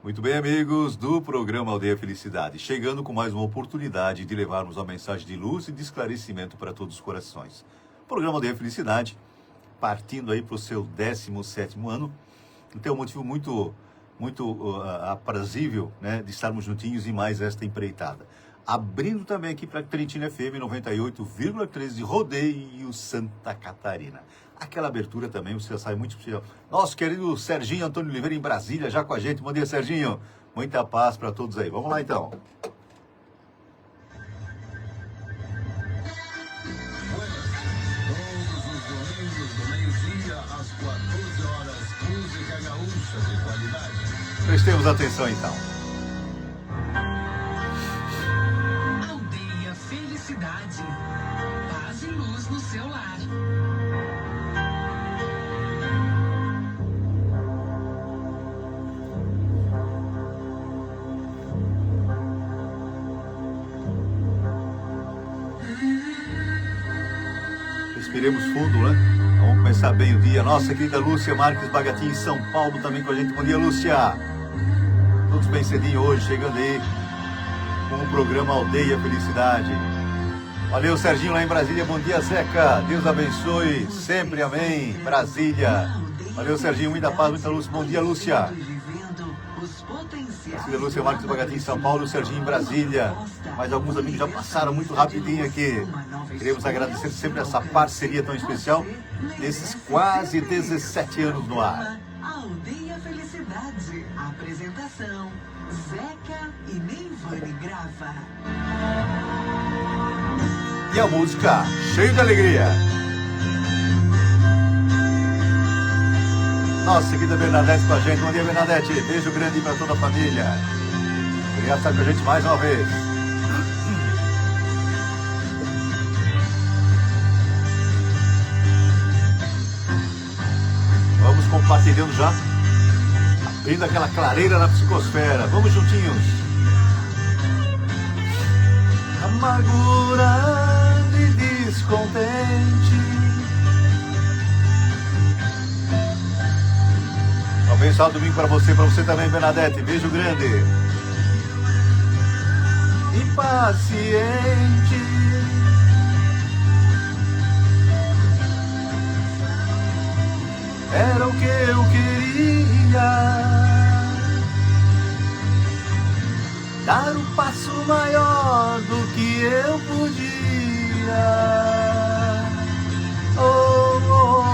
Muito bem, amigos do programa Aldeia Felicidade, chegando com mais uma oportunidade de levarmos uma mensagem de luz e de esclarecimento para todos os corações. Programa Aldeia Felicidade, partindo aí para o seu 17º ano, então é um motivo muito aprazível, né, de estarmos juntinhos em mais esta empreitada. Abrindo também aqui para Tretina FM 98,3 de Rodeio, Santa Catarina. Aquela abertura também, você já sabe muito especial. Nosso querido Serginho Antônio Oliveira em Brasília, já com a gente. Bom dia, Serginho. Muita paz para todos aí. Vamos lá, então. Todos os domingos, do meio-dia às 14 horas, música gaúcha de qualidade. Prestemos atenção, então. Aldeia Felicidade. Paz e luz no seu lar. Respiremos fundo, né? Vamos começar bem o dia. Nossa querida Lúcia Marques Bagatin, em São Paulo, também com a gente. Bom dia, Lúcia. Todos bem cedinho hoje, chegando aí com o programa Aldeia Felicidade. Valeu, Serginho, lá em Brasília. Bom dia, Zeca. Deus abençoe sempre, amém. Brasília. Valeu, Serginho. Muita paz, muita luz. Bom dia, Lúcia. Querida Lúcia Marques Bagatin, em São Paulo. Serginho, em Brasília. Mas alguns amigos já passaram muito rapidinho aqui. Queremos agradecer sempre essa parceria tão especial nesses quase 17 anos no ar. Aldeia Felicidade. Apresentação: Zeca e Neivane Grava. E a música, cheio de alegria. Nossa querida Bernadette com a gente. Bom dia, Bernadette. Beijo grande para toda a família. Obrigado por estar com a gente mais uma vez. Vamos compartilhando já, abrindo aquela clareira na psicosfera. Vamos juntinhos. Amargura e descontente. Um abençoado domingo para você também, Bernadette. Beijo grande. Impaciente. Era o que eu queria, dar um passo maior do que eu podia. Oh, oh.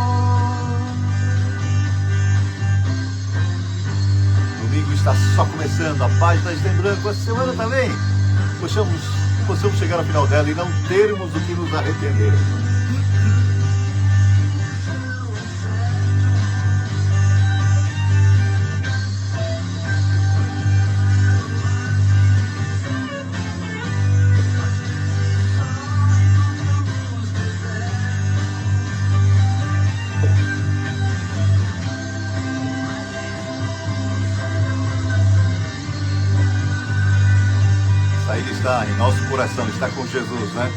Domingo está só começando, a página está em branco, essa semana também. Possamos chegar ao final dela e não termos do que nos arrepender. Está em nosso coração, está com Jesus, né?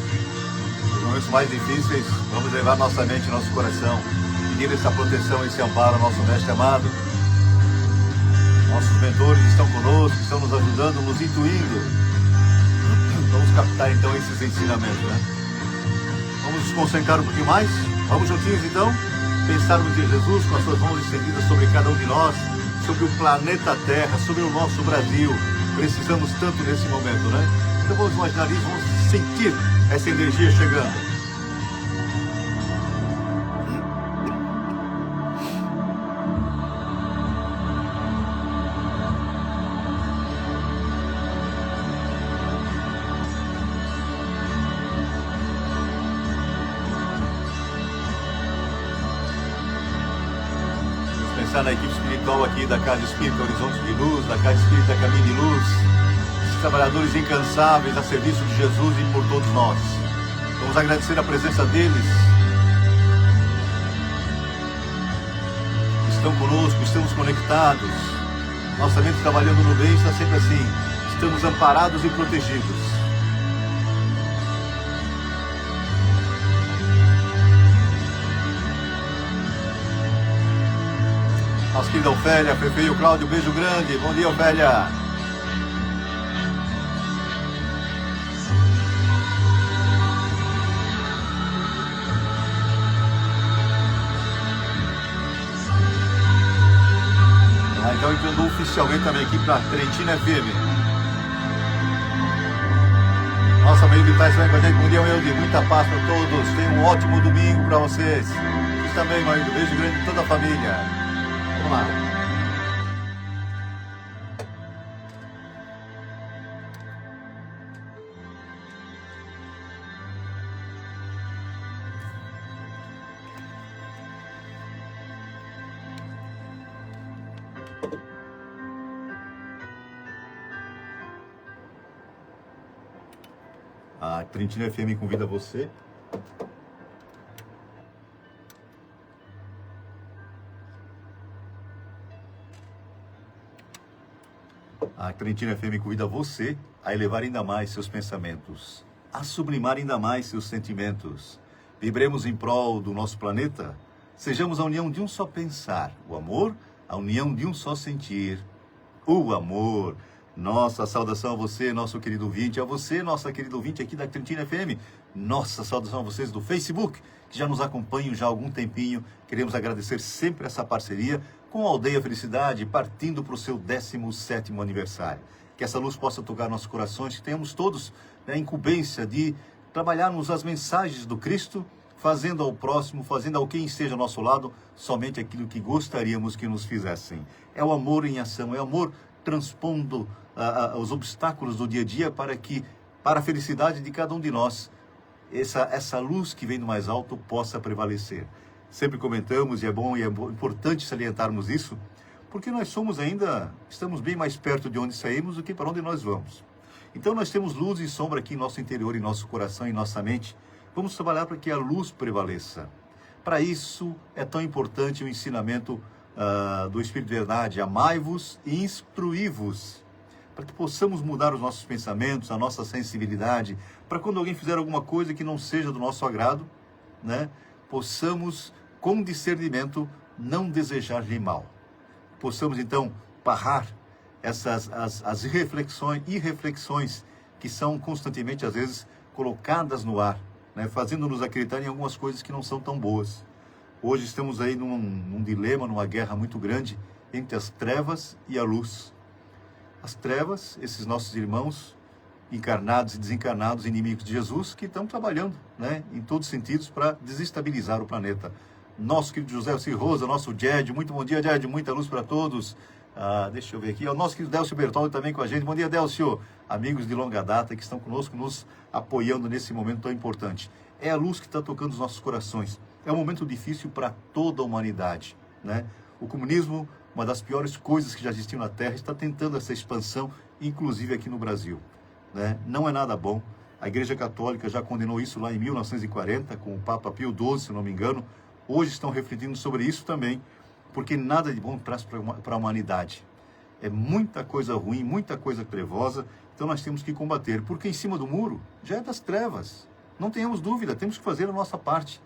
Nos momentos mais difíceis, vamos levar nossa mente e nosso coração, pedir essa proteção, esse amparo ao nosso mestre amado. Nossos mentores estão conosco, estão nos ajudando, nos intuindo. Vamos captar então esses ensinamentos, né? Vamos nos concentrar um pouquinho mais? Vamos juntinhos então? Pensarmos em Jesus com as suas mãos estendidas sobre cada um de nós, sobre o planeta Terra, sobre o nosso Brasil. Precisamos tanto nesse momento, né? Então vamos imaginar isso, vamos sentir essa energia chegando. Vamos pensar na equipe espiritual aqui da Casa Espírita Horizonte de Luz, da Casa Espírita Caminho de Luz. Trabalhadores incansáveis a serviço de Jesus e por todos nós. Vamos agradecer a presença deles. Estão conosco, estamos conectados. Nossa mente trabalhando no bem está sempre assim. Estamos amparados e protegidos. Nossa querida Ofélia, Fefe e o Cláudio, beijo grande. Bom dia, Ofélia. Então entrando oficialmente também aqui para Trentina FM. Nossa, Maílde Tais também com a gente. Bom dia, Maílde. Muita paz para todos. Tenham um ótimo domingo para vocês. Vocês também, Maílde. Beijo grande de toda a família. Vamos lá. A Trentina FM convida você a Trentina FM convida você a elevar ainda mais seus pensamentos, a sublimar ainda mais seus sentimentos. Vibremos em prol do nosso planeta. Sejamos a união de um só pensar, o amor, a união de um só sentir, o amor. Nossa saudação a você, nosso querido ouvinte, a você, nossa querida ouvinte aqui da Trentina FM. Nossa saudação a vocês do Facebook, que já nos acompanham já há algum tempinho. Queremos agradecer sempre essa parceria com a Aldeia Felicidade, partindo para o seu 17º aniversário. Que essa luz possa tocar nossos corações, que tenhamos todos a incumbência de trabalharmos as mensagens do Cristo, fazendo ao próximo, fazendo ao quem esteja ao nosso lado, somente aquilo que gostaríamos que nos fizessem. É o amor em ação, é o amor transpondo os obstáculos do dia a dia para a felicidade de cada um de nós, essa luz que vem do mais alto possa prevalecer. Sempre comentamos, e é bom e é importante salientarmos isso, porque nós estamos bem mais perto de onde saímos do que para onde nós vamos. Então nós temos luz e sombra aqui em nosso interior, em nosso coração, em nossa mente. Vamos trabalhar para que a luz prevaleça. Para isso é tão importante o ensinamento do Espírito de Verdade: amai-vos e instruí-vos, para que possamos mudar os nossos pensamentos, a nossa sensibilidade, para quando alguém fizer alguma coisa que não seja do nosso agrado, né, possamos, com discernimento, não desejar-lhe mal. Possamos, então, barrar as irreflexões que são constantemente, às vezes, colocadas no ar, né, fazendo-nos acreditar em algumas coisas que não são tão boas. Hoje estamos aí num dilema, numa guerra muito grande entre as trevas e a luz. As trevas, esses nossos irmãos encarnados e desencarnados, inimigos de Jesus, que estão trabalhando, né, em todos os sentidos para desestabilizar o planeta. Nosso querido José Cirrosa, nosso Jed, muito bom dia, Jed, muita luz para todos. Deixa eu ver aqui, o nosso querido Délcio Bertoldi também com a gente. Bom dia, Délcio. Amigos de longa data que estão conosco, nos apoiando nesse momento tão importante. É a luz que está tocando os nossos corações. É um momento difícil para toda a humanidade, né? O comunismo, uma das piores coisas que já existiu na Terra, está tentando essa expansão, inclusive aqui no Brasil, né? Não é nada bom. A Igreja Católica já condenou isso lá em 1940, com o Papa Pio XII, se não me engano. Hoje estão refletindo sobre isso também, porque nada de bom traz para a humanidade. É muita coisa ruim, muita coisa trevosa, então nós temos que combater, porque em cima do muro já é das trevas. Não tenhamos dúvida, temos que fazer a nossa parte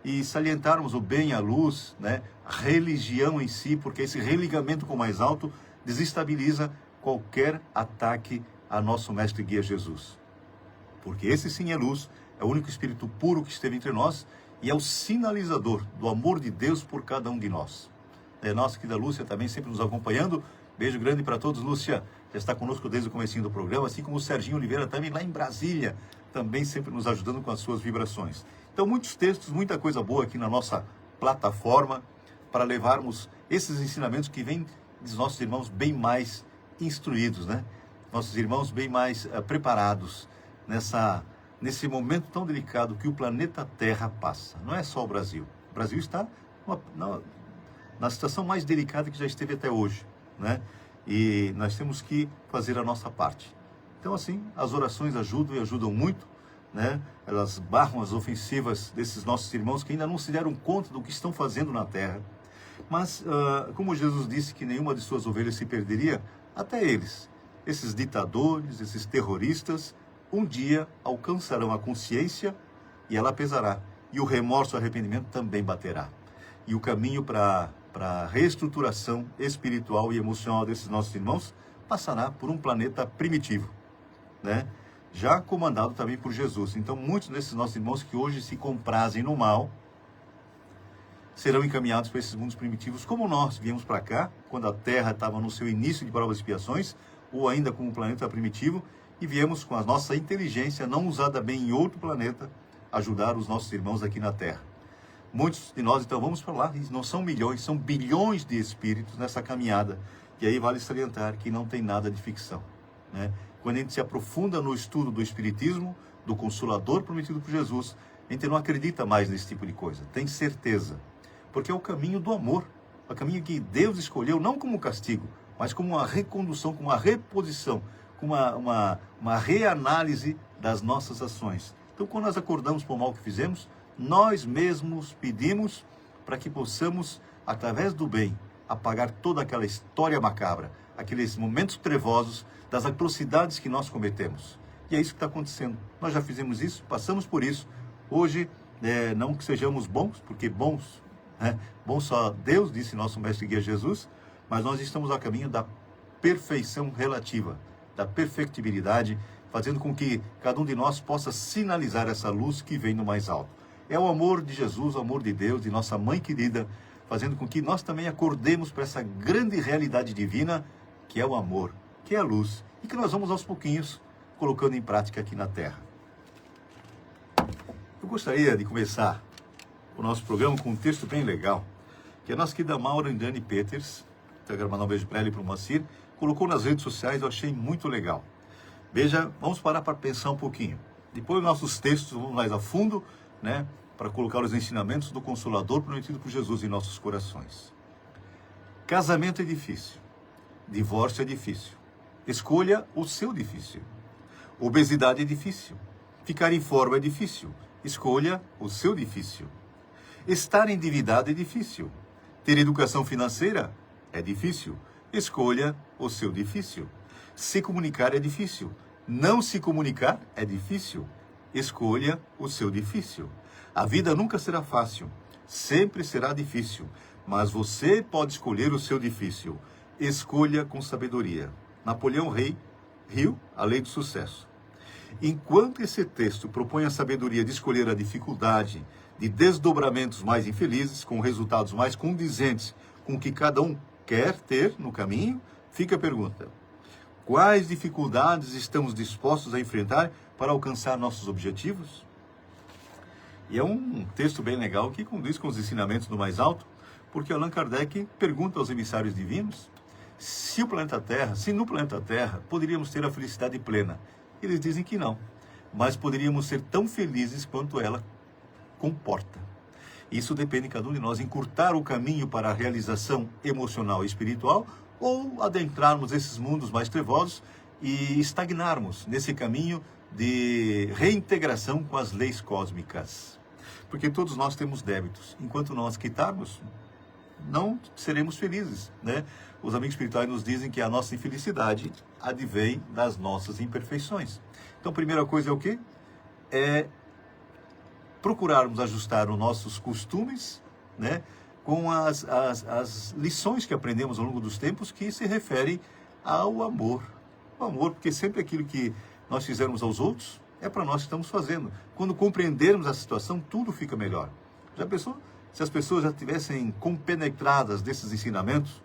e salientarmos o bem, a luz, né? A religião em si, porque esse religamento com o mais alto desestabiliza qualquer ataque a nosso mestre e guia Jesus. Porque esse sim é luz, é o único espírito puro que esteve entre nós e é o sinalizador do amor de Deus por cada um de nós. Nossa querida Lúcia também sempre nos acompanhando. Beijo grande para todos, Lúcia. Já está conosco desde o comecinho do programa, assim como o Serginho Oliveira também lá em Brasília, também sempre nos ajudando com as suas vibrações. Então, muitos textos, muita coisa boa aqui na nossa plataforma para levarmos esses ensinamentos que vêm dos nossos irmãos bem mais instruídos, né? Nossos irmãos bem mais preparados nesse momento tão delicado que o planeta Terra passa. Não é só o Brasil. O Brasil está na situação mais delicada que já esteve até hoje, né? E nós temos que fazer a nossa parte. Então, assim, as orações ajudam e ajudam muito, né? Elas barram as ofensivas desses nossos irmãos que ainda não se deram conta do que estão fazendo na Terra. Mas, como Jesus disse que nenhuma de suas ovelhas se perderia, até eles, esses ditadores, esses terroristas, um dia alcançarão a consciência e ela pesará. E o remorso e o arrependimento também baterá. E o caminho para para a reestruturação espiritual e emocional desses nossos irmãos, passará por um planeta primitivo, né? Já comandado também por Jesus. Então, muitos desses nossos irmãos que hoje se comprazem no mal, serão encaminhados para esses mundos primitivos, como nós viemos para cá, quando a Terra estava no seu início de provas e expiações, ou ainda como um planeta primitivo, e viemos com a nossa inteligência não usada bem em outro planeta, ajudar os nossos irmãos aqui na Terra. Muitos de nós, então, vamos para lá, e não são milhões, são bilhões de espíritos nessa caminhada. E aí vale salientar que não tem nada de ficção, né? Quando a gente se aprofunda no estudo do Espiritismo, do Consolador prometido por Jesus, a gente não acredita mais nesse tipo de coisa, tem certeza. Porque é o caminho do amor, é o caminho que Deus escolheu, não como castigo, mas como uma recondução, como uma reposição, como uma reanálise das nossas ações. Então, quando nós acordamos para o mal que fizemos, nós mesmos pedimos para que possamos, através do bem, apagar toda aquela história macabra, aqueles momentos trevosos das atrocidades que nós cometemos. E é isso que está acontecendo. Nós já fizemos isso, passamos por isso. Hoje, não que sejamos bons, porque bons, bom só Deus, disse nosso mestre guia Jesus, mas nós estamos a caminho da perfeição relativa, da perfectibilidade, fazendo com que cada um de nós possa sinalizar essa luz que vem do mais alto. É o amor de Jesus, o amor de Deus, de nossa mãe querida, fazendo com que nós também acordemos para essa grande realidade divina, que é o amor, que é a luz, e que nós vamos aos pouquinhos colocando em prática aqui na Terra. Eu gostaria de começar o nosso programa com um texto bem legal, que a nossa querida Maura Indane Peters, quero mandar um beijo para ela e para o Moacir, colocou nas redes sociais, eu achei muito legal. Veja, vamos parar para pensar um pouquinho. Depois dos nossos textos, vamos mais a fundo, né, para colocar os ensinamentos do Consolador prometido por Jesus em nossos corações. Casamento é difícil. Divórcio é difícil. Escolha o seu difícil. Obesidade é difícil. Ficar em forma é difícil. Escolha o seu difícil. Estar endividado é difícil. Ter educação financeira é difícil. Escolha o seu difícil. Se comunicar é difícil. Não se comunicar é difícil. Escolha o seu difícil. A vida nunca será fácil. Sempre será difícil. Mas você pode escolher o seu difícil. Escolha com sabedoria. Napoleão Hill, A Lei do Sucesso. Enquanto esse texto propõe a sabedoria de escolher a dificuldade de desdobramentos mais infelizes, com resultados mais condizentes com o que cada um quer ter no caminho, fica a pergunta: quais dificuldades estamos dispostos a enfrentar para alcançar nossos objetivos? E é um texto bem legal que condiz com os ensinamentos do mais alto, porque Allan Kardec pergunta aos emissários divinos se no planeta Terra poderíamos ter a felicidade plena. Eles dizem que não, mas poderíamos ser tão felizes quanto ela comporta. Isso depende de cada um de nós encurtar o caminho para a realização emocional e espiritual, ou adentrarmos esses mundos mais trevosos e estagnarmos nesse caminho de reintegração com as leis cósmicas. Porque todos nós temos débitos. Enquanto nós quitarmos, não seremos felizes, né? Os amigos espirituais nos dizem que a nossa infelicidade advém das nossas imperfeições. Então, a primeira coisa é o quê? É procurarmos ajustar os nossos costumes, né, com as lições que aprendemos ao longo dos tempos, que se referem ao amor. O amor, porque sempre aquilo que nós fizermos aos outros é para nós que estamos fazendo. Quando compreendermos a situação, tudo fica melhor. Já pensou? Se as pessoas já estivessem compenetradas desses ensinamentos,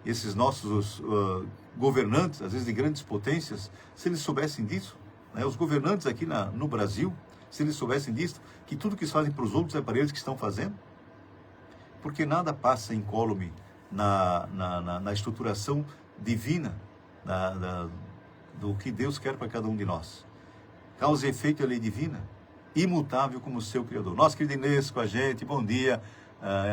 esses nossos governantes, às vezes de grandes potências, se eles soubessem disso, né, os governantes aqui no Brasil, se eles soubessem disso, que tudo que eles fazem para os outros é para eles que estão fazendo, porque nada passa incólume na estruturação divina do que Deus quer para cada um de nós. Causa e efeito é a lei divina, imutável como o seu Criador. Nossa querida Inês com a gente, bom dia,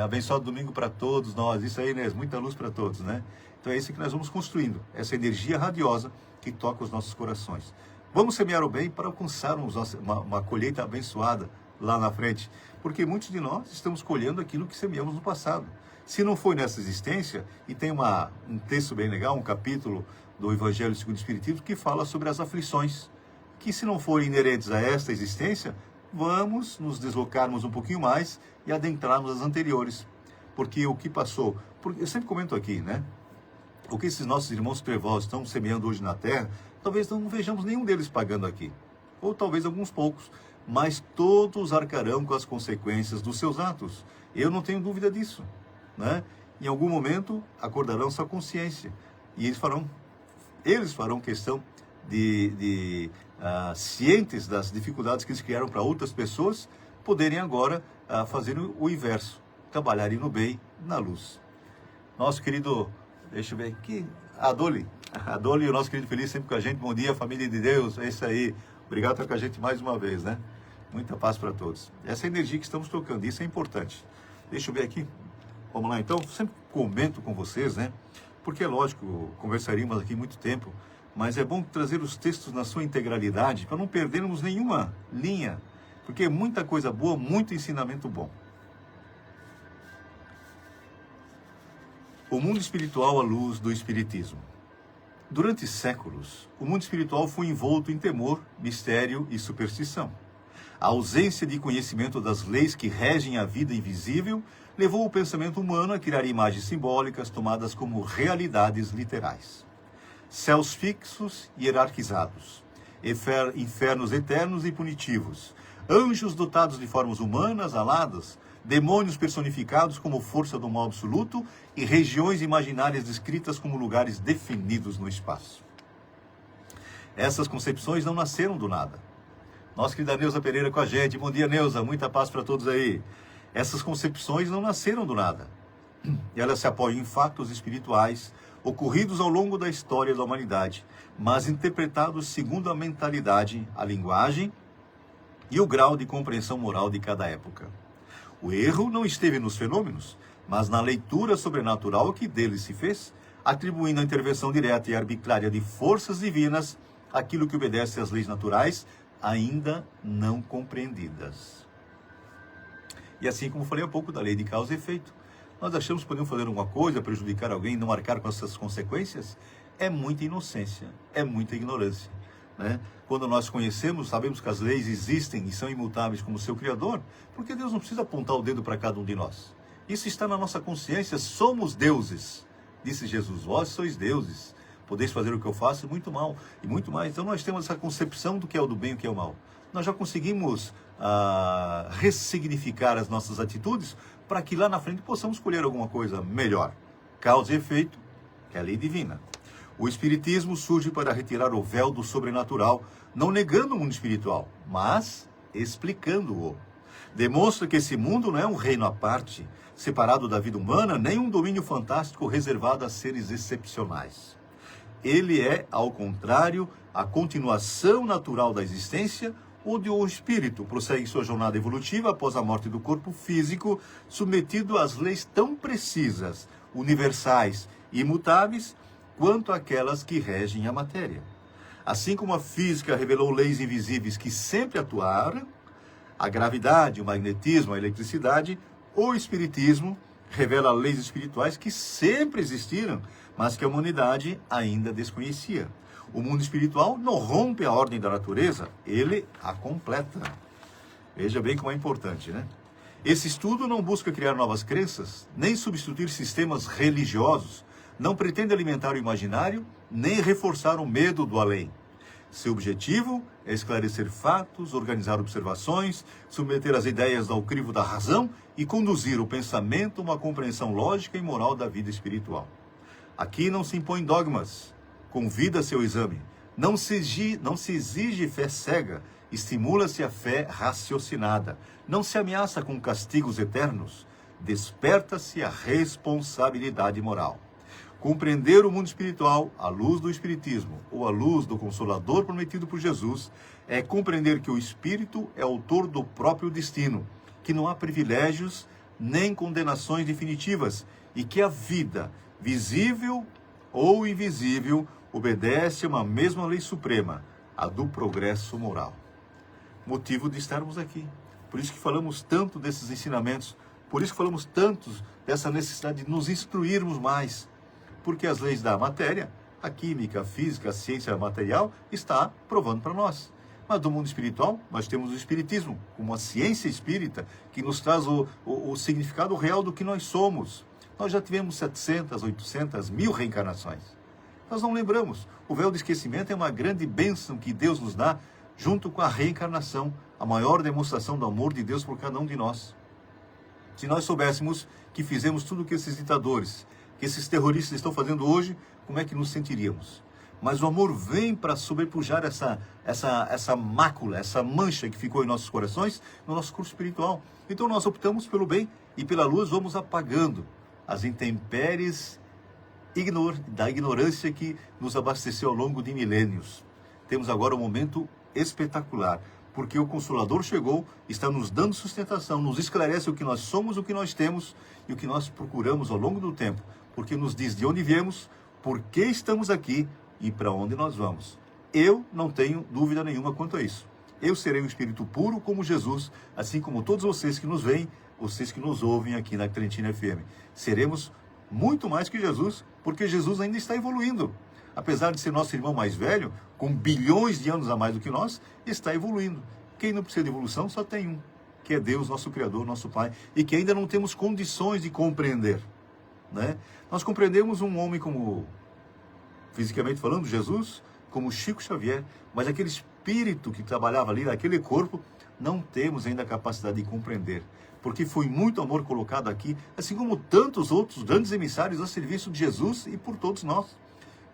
abençoado domingo para todos nós. Isso aí, Inês, muita luz para todos, né? Então é isso que nós vamos construindo, essa energia radiosa que toca os nossos corações. Vamos semear o bem para alcançarmos uma colheita abençoada lá na frente, porque muitos de nós estamos colhendo aquilo que semeamos no passado. Se não foi nessa existência, e tem um texto bem legal, um capítulo do Evangelho segundo o Espiritismo, que fala sobre as aflições, que se não forem inerentes a esta existência, vamos nos deslocarmos um pouquinho mais e adentrarmos as anteriores. porque o que passou, porque eu sempre comento aqui, né? O que esses nossos irmãos trevosos estão semeando hoje na terra, talvez não vejamos nenhum deles pagando aqui, ou talvez alguns poucos, mas todos arcarão com as consequências dos seus atos. Eu não tenho dúvida disso, né? Em algum momento acordarão sua consciência e eles farão questão cientes das dificuldades que eles criaram para outras pessoas, poderem agora fazer o inverso, trabalharem no bem, na luz. Nosso querido, deixa eu ver aqui, Adoli, o nosso querido Feliz sempre com a gente. Bom dia, família de Deus, é isso aí. Obrigado por estar com a gente mais uma vez, né? Muita paz para todos. Essa energia que estamos trocando, isso é importante. Deixa eu ver aqui. Vamos lá, então. Sempre comento com vocês, né? Porque é lógico, conversaríamos aqui muito tempo, mas é bom trazer os textos na sua integralidade para não perdermos nenhuma linha, porque é muita coisa boa, muito ensinamento bom. O mundo espiritual à luz do Espiritismo. Durante séculos, o mundo espiritual foi envolto em temor, mistério e superstição. A ausência de conhecimento das leis que regem a vida invisível levou o pensamento humano a criar imagens simbólicas tomadas como realidades literais. Céus fixos e hierarquizados, infernos eternos e punitivos, anjos dotados de formas humanas, aladas, demônios personificados como força do mal absoluto e regiões imaginárias descritas como lugares definidos no espaço. Essas concepções não nasceram do nada. Nossa querida Neuza Pereira com a gente. Bom dia, Neuza. Muita paz para todos aí. Essas concepções não nasceram do nada. Elas se apoiam em fatos espirituais ocorridos ao longo da história da humanidade, mas interpretados segundo a mentalidade, a linguagem e o grau de compreensão moral de cada época. O erro não esteve nos fenômenos, mas na leitura sobrenatural que deles se fez, atribuindo a intervenção direta e arbitrária de forças divinas aquilo que obedece às leis naturais ainda não compreendidas. E assim como falei há pouco da lei de causa e efeito, nós achamos que podemos fazer alguma coisa, prejudicar alguém e não arcar com essas consequências? É muita inocência, é muita ignorância, né? Quando nós conhecemos, sabemos que as leis existem e são imutáveis como seu Criador, porque Deus não precisa apontar o dedo para cada um de nós. Isso está na nossa consciência, somos deuses. Disse Jesus, vós sois deuses, podeis fazer o que eu faço e muito mal, e muito mais. Então nós temos essa concepção do que é o do bem e o que é o mal. Nós já conseguimos ressignificar as nossas atitudes para que lá na frente possamos escolher alguma coisa melhor. Causa e efeito, que é a lei divina. O Espiritismo surge para retirar o véu do sobrenatural, não negando o mundo espiritual, mas explicando-o. Demonstra que esse mundo não é um reino à parte, separado da vida humana, nem um domínio fantástico reservado a seres excepcionais. Ele é, ao contrário, a continuação natural da existência, onde o espírito prossegue sua jornada evolutiva após a morte do corpo físico, submetido às leis tão precisas, universais e imutáveis, quanto aquelas que regem a matéria. Assim como a física revelou leis invisíveis que sempre atuaram, a gravidade, o magnetismo, a eletricidade, o espiritismo revela leis espirituais que sempre existiram, mas que a humanidade ainda desconhecia. O mundo espiritual não rompe a ordem da natureza, ele a completa. Veja bem como é importante, né? Esse estudo não busca criar novas crenças, nem substituir sistemas religiosos, não pretende alimentar o imaginário, nem reforçar o medo do além. Seu objetivo é esclarecer fatos, organizar observações, submeter as ideias ao crivo da razão e conduzir o pensamento a uma compreensão lógica e moral da vida espiritual. Aqui não se impõem dogmas, convida-se ao exame, não se exige fé cega, estimula-se a fé raciocinada, não se ameaça com castigos eternos, desperta-se a responsabilidade moral. Compreender o mundo espiritual à luz do Espiritismo ou à luz do Consolador prometido por Jesus é compreender que o Espírito é autor do próprio destino, que não há privilégios nem condenações definitivas e que a vida, visível ou invisível, obedece a uma mesma lei suprema, a do progresso moral. Motivo de estarmos aqui. Por isso que falamos tanto desses ensinamentos, por isso que falamos tanto dessa necessidade de nos instruirmos mais, porque as leis da matéria, a química, a física, a ciência material, está provando para nós. Mas do mundo espiritual, nós temos o Espiritismo, como a ciência espírita, que nos traz o significado real do que nós somos. Nós já tivemos 700, 800, 1000 reencarnações. Nós não lembramos. O véu do esquecimento é uma grande bênção que Deus nos dá, junto com a reencarnação, a maior demonstração do amor de Deus por cada um de nós. Se nós soubéssemos que fizemos tudo o que esses ditadores, que esses terroristas estão fazendo hoje, como é que nos sentiríamos? Mas o amor vem para sobrepujar essa mácula, essa mancha que ficou em nossos corações, no nosso curso espiritual. Então nós optamos pelo bem e pela luz vamos apagando as intempéries da ignorância que nos abasteceu ao longo de milênios. Temos agora um momento espetacular, porque o Consolador chegou, está nos dando sustentação, nos esclarece o que nós somos, o que nós temos e o que nós procuramos ao longo do tempo, porque nos diz de onde viemos, por que estamos aqui e para onde nós vamos. Eu não tenho dúvida nenhuma quanto a isso. Eu serei um espírito puro como Jesus, assim como todos vocês que nos veem, vocês que nos ouvem aqui na Trentina FM. Seremos muito mais que Jesus, porque Jesus ainda está evoluindo. Apesar de ser nosso irmão mais velho, com bilhões de anos a mais do que nós, está evoluindo. Quem não precisa de evolução só tem um, que é Deus, nosso Criador, nosso Pai, e que ainda não temos condições de compreender. Né? Nós compreendemos um homem como, fisicamente falando, Jesus, como Chico Xavier, mas aquele espírito que trabalhava ali naquele corpo, não temos ainda a capacidade de compreender. Porque foi muito amor colocado aqui, assim como tantos outros grandes emissários a serviço de Jesus e por todos nós.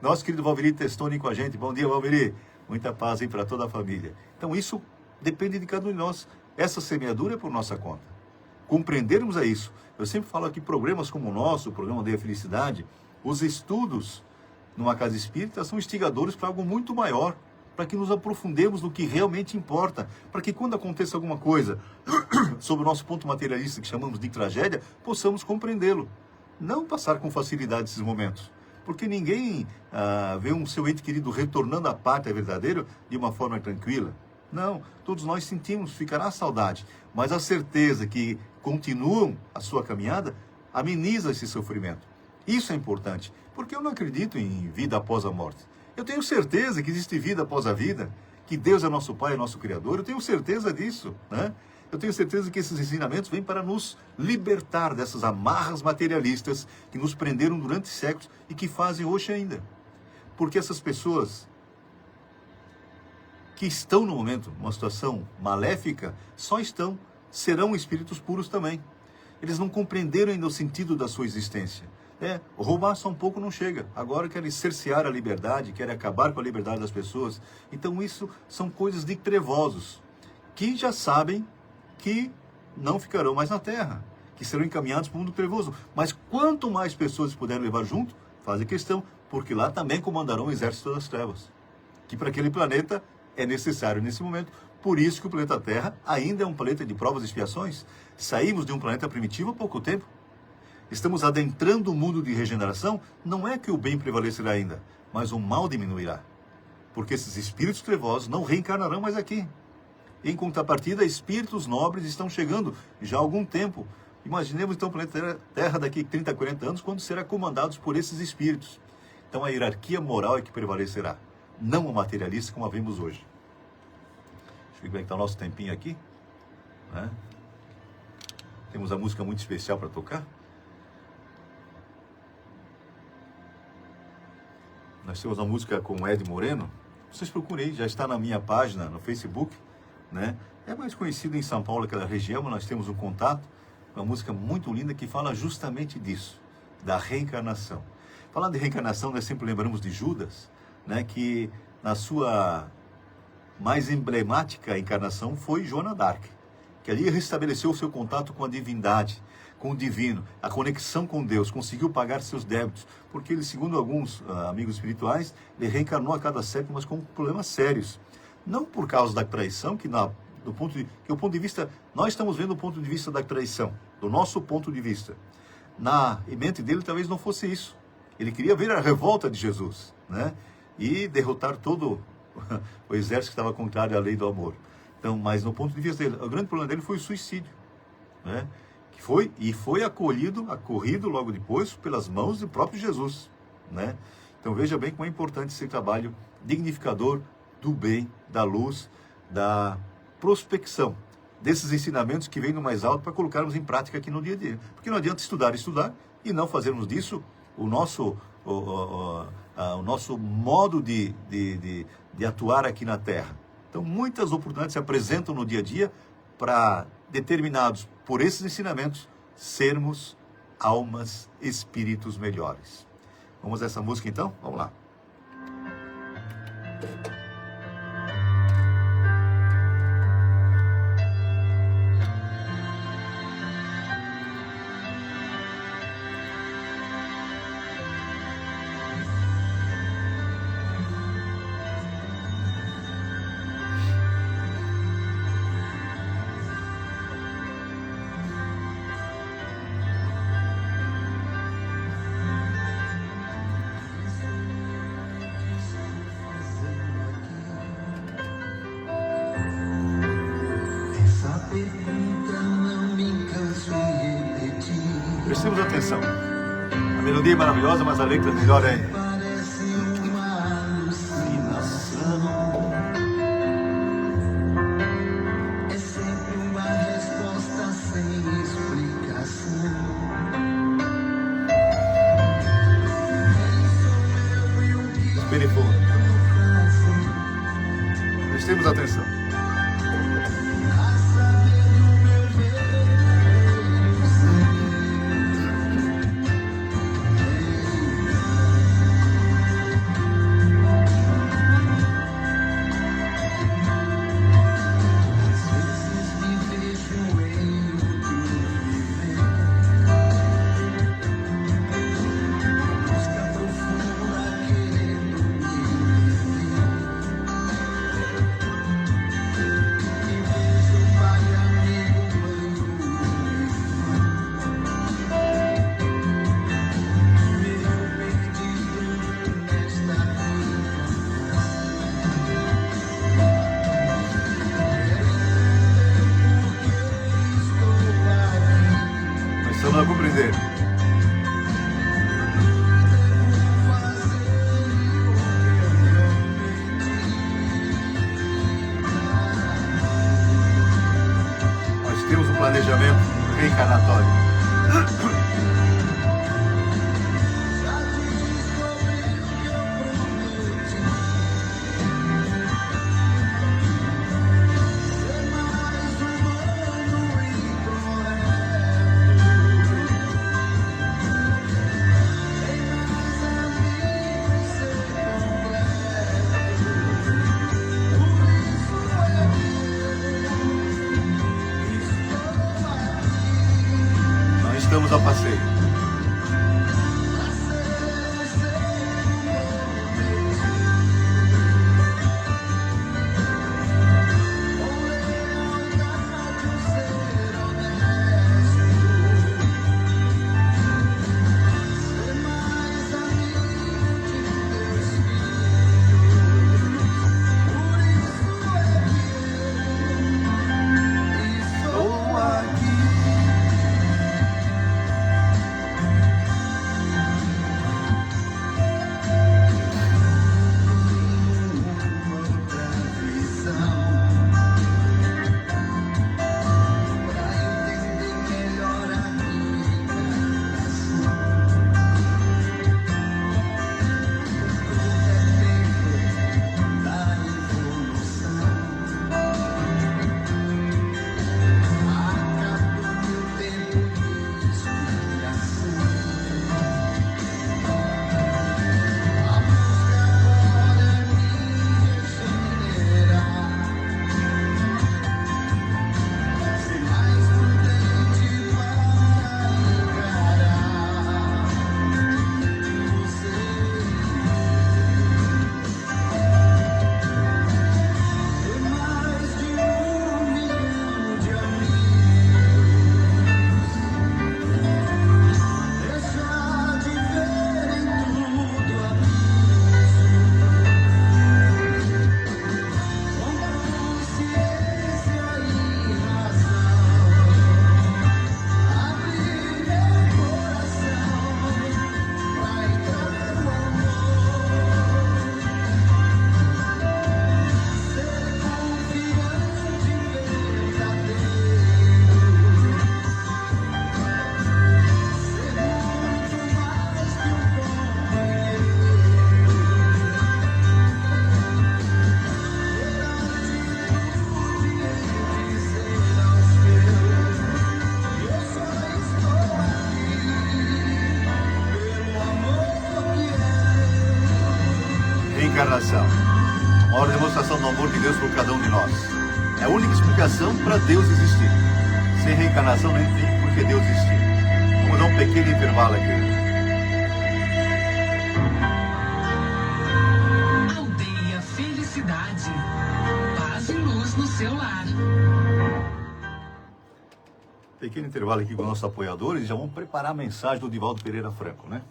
Nosso querido Valveri Testoni com a gente. Bom dia, Valveri. Muita paz aí para toda a família. Então isso depende de cada um de nós. Essa semeadura é por nossa conta. Compreendermos a isso. Eu sempre falo aqui, programas como o nosso, o programa Dê a Felicidade, os estudos numa casa espírita são instigadores para algo muito maior, para que nos aprofundemos no que realmente importa, para que quando aconteça alguma coisa sobre o nosso ponto materialista que chamamos de tragédia, possamos compreendê-lo. Não passar com facilidade esses momentos, porque ninguém vê um seu ente querido retornando à pátria verdadeira de uma forma tranquila. Não, todos nós sentimos, ficará a saudade, mas a certeza que continuam a sua caminhada ameniza esse sofrimento. Isso é importante, porque eu não acredito em vida após a morte. Eu tenho certeza que existe vida após a vida, que Deus é nosso Pai, é nosso Criador. Eu tenho certeza disso, né? Eu tenho certeza que esses ensinamentos vêm para nos libertar dessas amarras materialistas que nos prenderam durante séculos e que fazem hoje ainda. Porque essas pessoas que estão no momento numa situação maléfica, serão espíritos puros também. Eles não compreenderam ainda o sentido da sua existência. Roubar só um pouco não chega. Agora querem cercear a liberdade, querem acabar com a liberdade das pessoas. Então isso são coisas de trevosos, que já sabem que não ficarão mais na Terra, que serão encaminhados para o mundo trevoso. Mas quanto mais pessoas puderem levar junto, fazem questão, porque lá também comandarão o exército das trevas, que para aquele planeta é necessário nesse momento. Por isso que o planeta Terra ainda é um planeta de provas e expiações. Saímos de um planeta primitivo há pouco tempo. Estamos adentrando o mundo de regeneração. Não é que o bem prevalecerá ainda, mas o mal diminuirá. Porque esses espíritos trevosos não reencarnarão mais aqui. Em contrapartida, espíritos nobres estão chegando já há algum tempo. Imaginemos então o planeta Terra daqui a 30, 40 anos, quando será comandado por esses espíritos. Então a hierarquia moral é que prevalecerá, não o materialista como a vemos hoje. Deixa eu ver como é que está o nosso tempinho aqui. Né? Temos a música muito especial para tocar. Nós temos uma música com o Ed Moreno. Vocês procurem aí, já está na minha página no Facebook, né? É mais conhecido em São Paulo, aquela região, mas nós temos um contato. Uma música muito linda que fala justamente disso, da reencarnação. Falando de reencarnação, nós sempre lembramos de Judas, né? Que na sua mais emblemática encarnação foi Joana d'Arc, que ali restabeleceu o seu contato com a divindade, com o divino, a conexão com Deus, conseguiu pagar seus débitos, porque ele, segundo alguns amigos espirituais, ele reencarnou a cada século, mas com problemas sérios. Não por causa da traição, que o ponto de vista, nós estamos vendo o ponto de vista da traição, do nosso ponto de vista. Na mente dele talvez não fosse isso. Ele queria ver a revolta de Jesus, né? E derrotar todo o exército que estava contrário à lei do amor. Então, mas no ponto de vista dele, o grande problema dele foi o suicídio, né? Foi acorrido logo depois pelas mãos do próprio Jesus, né? Então veja bem como é importante esse trabalho dignificador do bem, da luz, da prospecção desses ensinamentos que vêm do mais alto para colocarmos em prática aqui no dia a dia. Porque não adianta estudar e não fazermos disso o nosso modo de atuar aqui na Terra. Então, muitas oportunidades se apresentam no dia a dia para, determinados por esses ensinamentos, sermos almas, espíritos melhores. Vamos a essa música então? Vamos lá. Prestemos atenção. A melodia é maravilhosa, mas a letra é melhor ainda. Parece uma alucinação. É sempre uma resposta sem explicação. Respire fundo. Prestemos atenção. Começamos a compreender. Nós temos um planejamento reencarnatório. Não estamos a passeio. Estou aqui. reencarnação. A maior demonstração do amor de Deus por cada um de nós. É a única explicação para Deus existir. Sem reencarnação nem tem por que Deus existir. Vamos dar um pequeno intervalo aqui. Aldeia Felicidade. Paz e luz no seu lar. Pequeno intervalo aqui com nossos apoiadores e já vamos preparar a mensagem do Divaldo Pereira Franco, né?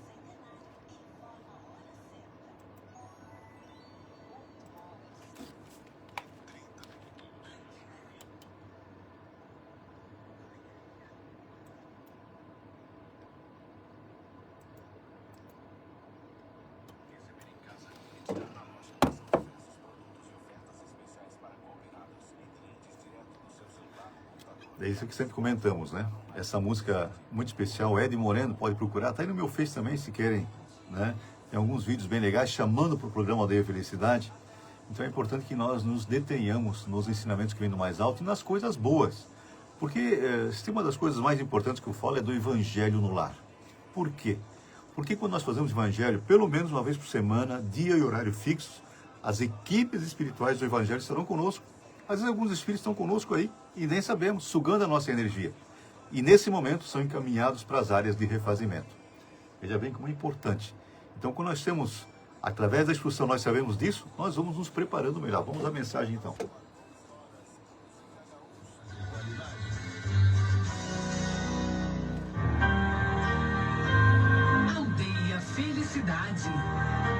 É isso que sempre comentamos, né? Essa música muito especial, Ed Moreno, pode procurar, tá aí no meu Face também, se querem, né? Tem alguns vídeos bem legais chamando para o programa Aldeia Felicidade. Então é importante que nós nos detenhamos nos ensinamentos que vêm do mais alto e nas coisas boas. Porque se uma das coisas mais importantes que eu falo é do Evangelho no lar. Por quê? Porque quando nós fazemos Evangelho, pelo menos uma vez por semana, dia e horário fixos, as equipes espirituais do Evangelho estarão conosco. Às vezes alguns espíritos estão conosco aí e nem sabemos, sugando a nossa energia. E nesse momento são encaminhados para as áreas de refazimento. Veja bem como é importante. Então quando nós temos, através da instrução, nós sabemos disso, nós vamos nos preparando melhor. Vamos à mensagem então. Aldeia Felicidade.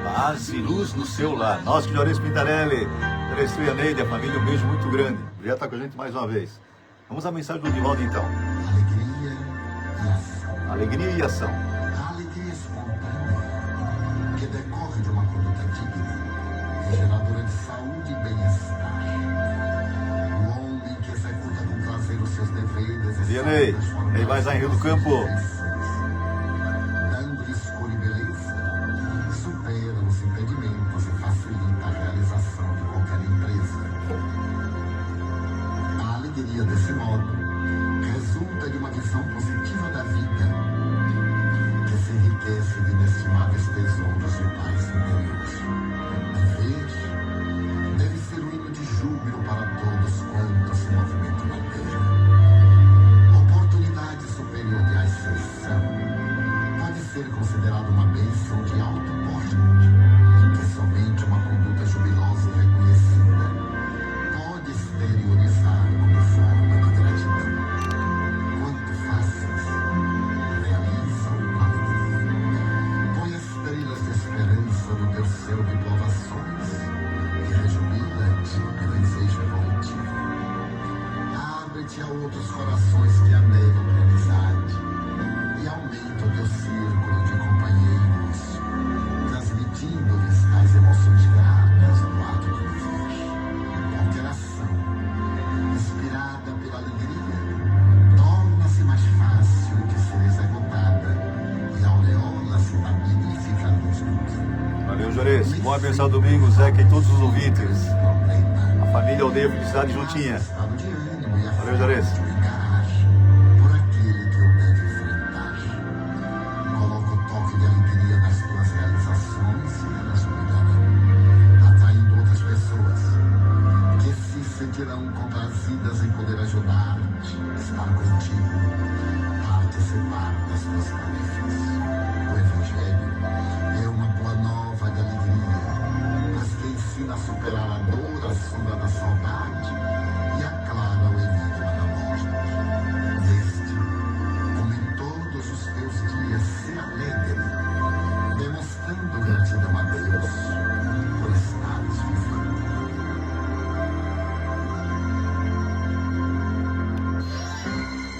Paz e luz no seu lar. Nós que Lourenço Pintarelli, Terestria Neide, a família, um beijo muito grande. Já está com a gente mais uma vez. Vamos à mensagem do Divaldo então. Alegria e ação. Alegria e ação. A alegria espontânea, que decorre de uma conduta digna, é geradora de saúde e bem-estar. O homem que executa com prazer os seus deveres Dianei, aí vai lá em Rio do Campo. Dando escolha e beleza, supera os impedimentos e facilita a realização de qualquer empresa. A alegria, desse modo, resulta de uma visão positiva da vida, que se enriquece de inestimáveis tesouros de paz interior. Viver deve ser um hino de júbilo para todos quantos se movimentam na terra. Oportunidade superior de ascensão pode ser considerada uma bênção de alto porte, que somente uma conduta jubilosa e reconhecida pode exteriorizar como forma de gratidão. Quanto faças, realiza uma alegria. Põe estrelas de esperança no teu céu de provações e rejubila, júbilo e seja evolutivo. Abre-te a outros corações que aneiam por amizade e aumenta o teu círculo de companheiros, transmitindo-lhes as emoções gratas no ato de viver. Qualquer ação inspirada pela alegria torna-se mais fácil de ser executada e aureola-se da magnífica luz do dia. Valeu, Jores. Bom abençoar domingo, Zeca e todos os ouvintes. Problema. A família Aldeia Felicidade juntinha. Estado de ânimo e a Valeu, Jores. forma de encarar por aquele que o deve enfrentar. Coloca o toque de alegria nas tuas realizações e elas brilharão, atraindo outras pessoas que se sentirão comprazidas em poder ajudar-te, estar contigo, participar das tuas tarefas. O Evangelho é uma boa nova de alegria, mas que ensina a superar a dor, a sombra da saudade e aclara o enigma da morte. Neste, como em todos os teus dias, se alegre, demonstrando gratidão a Deus por estares vivendo.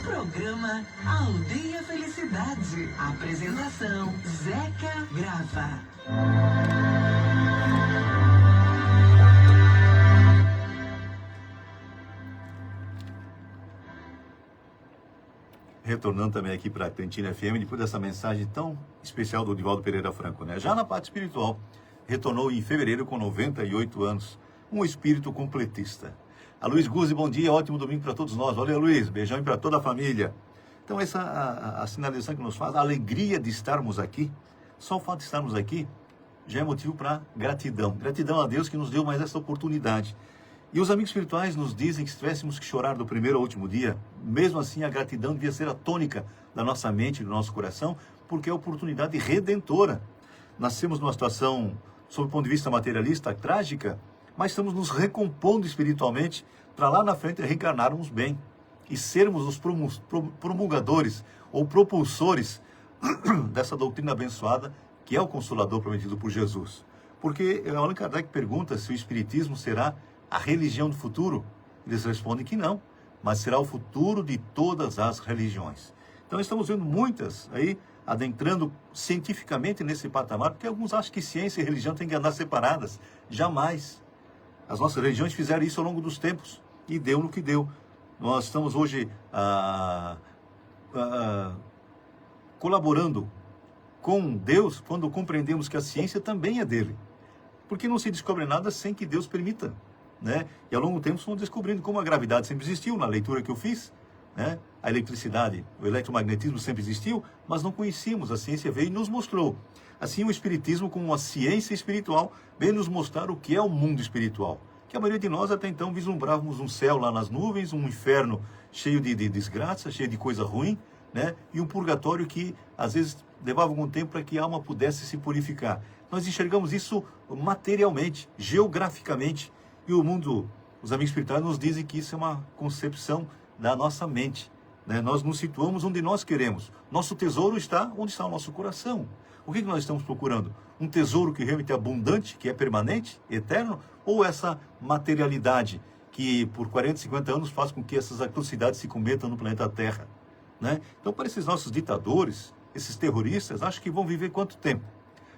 Programa Aldeia Felicidade. Apresentação Zeca Grava. Retornando também aqui para a Cantina FM, depois dessa mensagem tão especial do Divaldo Pereira Franco, né? Já na parte espiritual, retornou em fevereiro com 98 anos, um espírito completista. A Luiz Guzzi, bom dia, ótimo domingo para todos nós. Valeu, Luiz, beijão para toda a família. Então essa a sinalização que nos faz, a alegria de estarmos aqui, só o fato de estarmos aqui, já é motivo para gratidão. Gratidão a Deus que nos deu mais essa oportunidade. E os amigos espirituais nos dizem que se tivéssemos que chorar do primeiro ao último dia, mesmo assim a gratidão devia ser a tônica da nossa mente e do nosso coração, porque é a oportunidade redentora. Nascemos numa situação, sob o ponto de vista materialista, trágica, mas estamos nos recompondo espiritualmente para lá na frente reencarnarmos bem e sermos os promulgadores ou propulsores dessa doutrina abençoada que é o Consolador prometido por Jesus. Porque Allan Kardec pergunta se o Espiritismo será a religião do futuro. Eles respondem que não, mas será o futuro de todas as religiões. Então estamos vendo muitas aí adentrando cientificamente nesse patamar, porque alguns acham que ciência e religião têm que andar separadas. Jamais. As nossas religiões fizeram isso ao longo dos tempos e deu no que deu. Nós estamos hoje colaborando com Deus quando compreendemos que a ciência também é dele. Porque não se descobre nada sem que Deus permita, né? E ao longo do tempo estamos descobrindo como a gravidade sempre existiu, na leitura que eu fiz, né? A eletricidade, o eletromagnetismo sempre existiu, mas não conhecíamos. A ciência veio e nos mostrou. Assim, o Espiritismo, como uma ciência espiritual, veio nos mostrar o que é o mundo espiritual. Que a maioria de nós até então vislumbrávamos um céu lá nas nuvens, um inferno cheio de desgraça, cheio de coisa ruim, né? E um purgatório que às vezes levava algum tempo para que a alma pudesse se purificar. Nós enxergamos isso materialmente, geograficamente, e o mundo, os amigos espirituais nos dizem que isso é uma concepção da nossa mente, né? Nós nos situamos onde nós queremos. Nosso tesouro está onde está o nosso coração. O que nós estamos procurando? Um tesouro que realmente é abundante, que é permanente, eterno, ou essa materialidade que por 40, 50 anos faz com que essas atrocidades se cometam no planeta Terra, né? Então, para esses nossos ditadores, esses terroristas, acho que vão viver quanto tempo?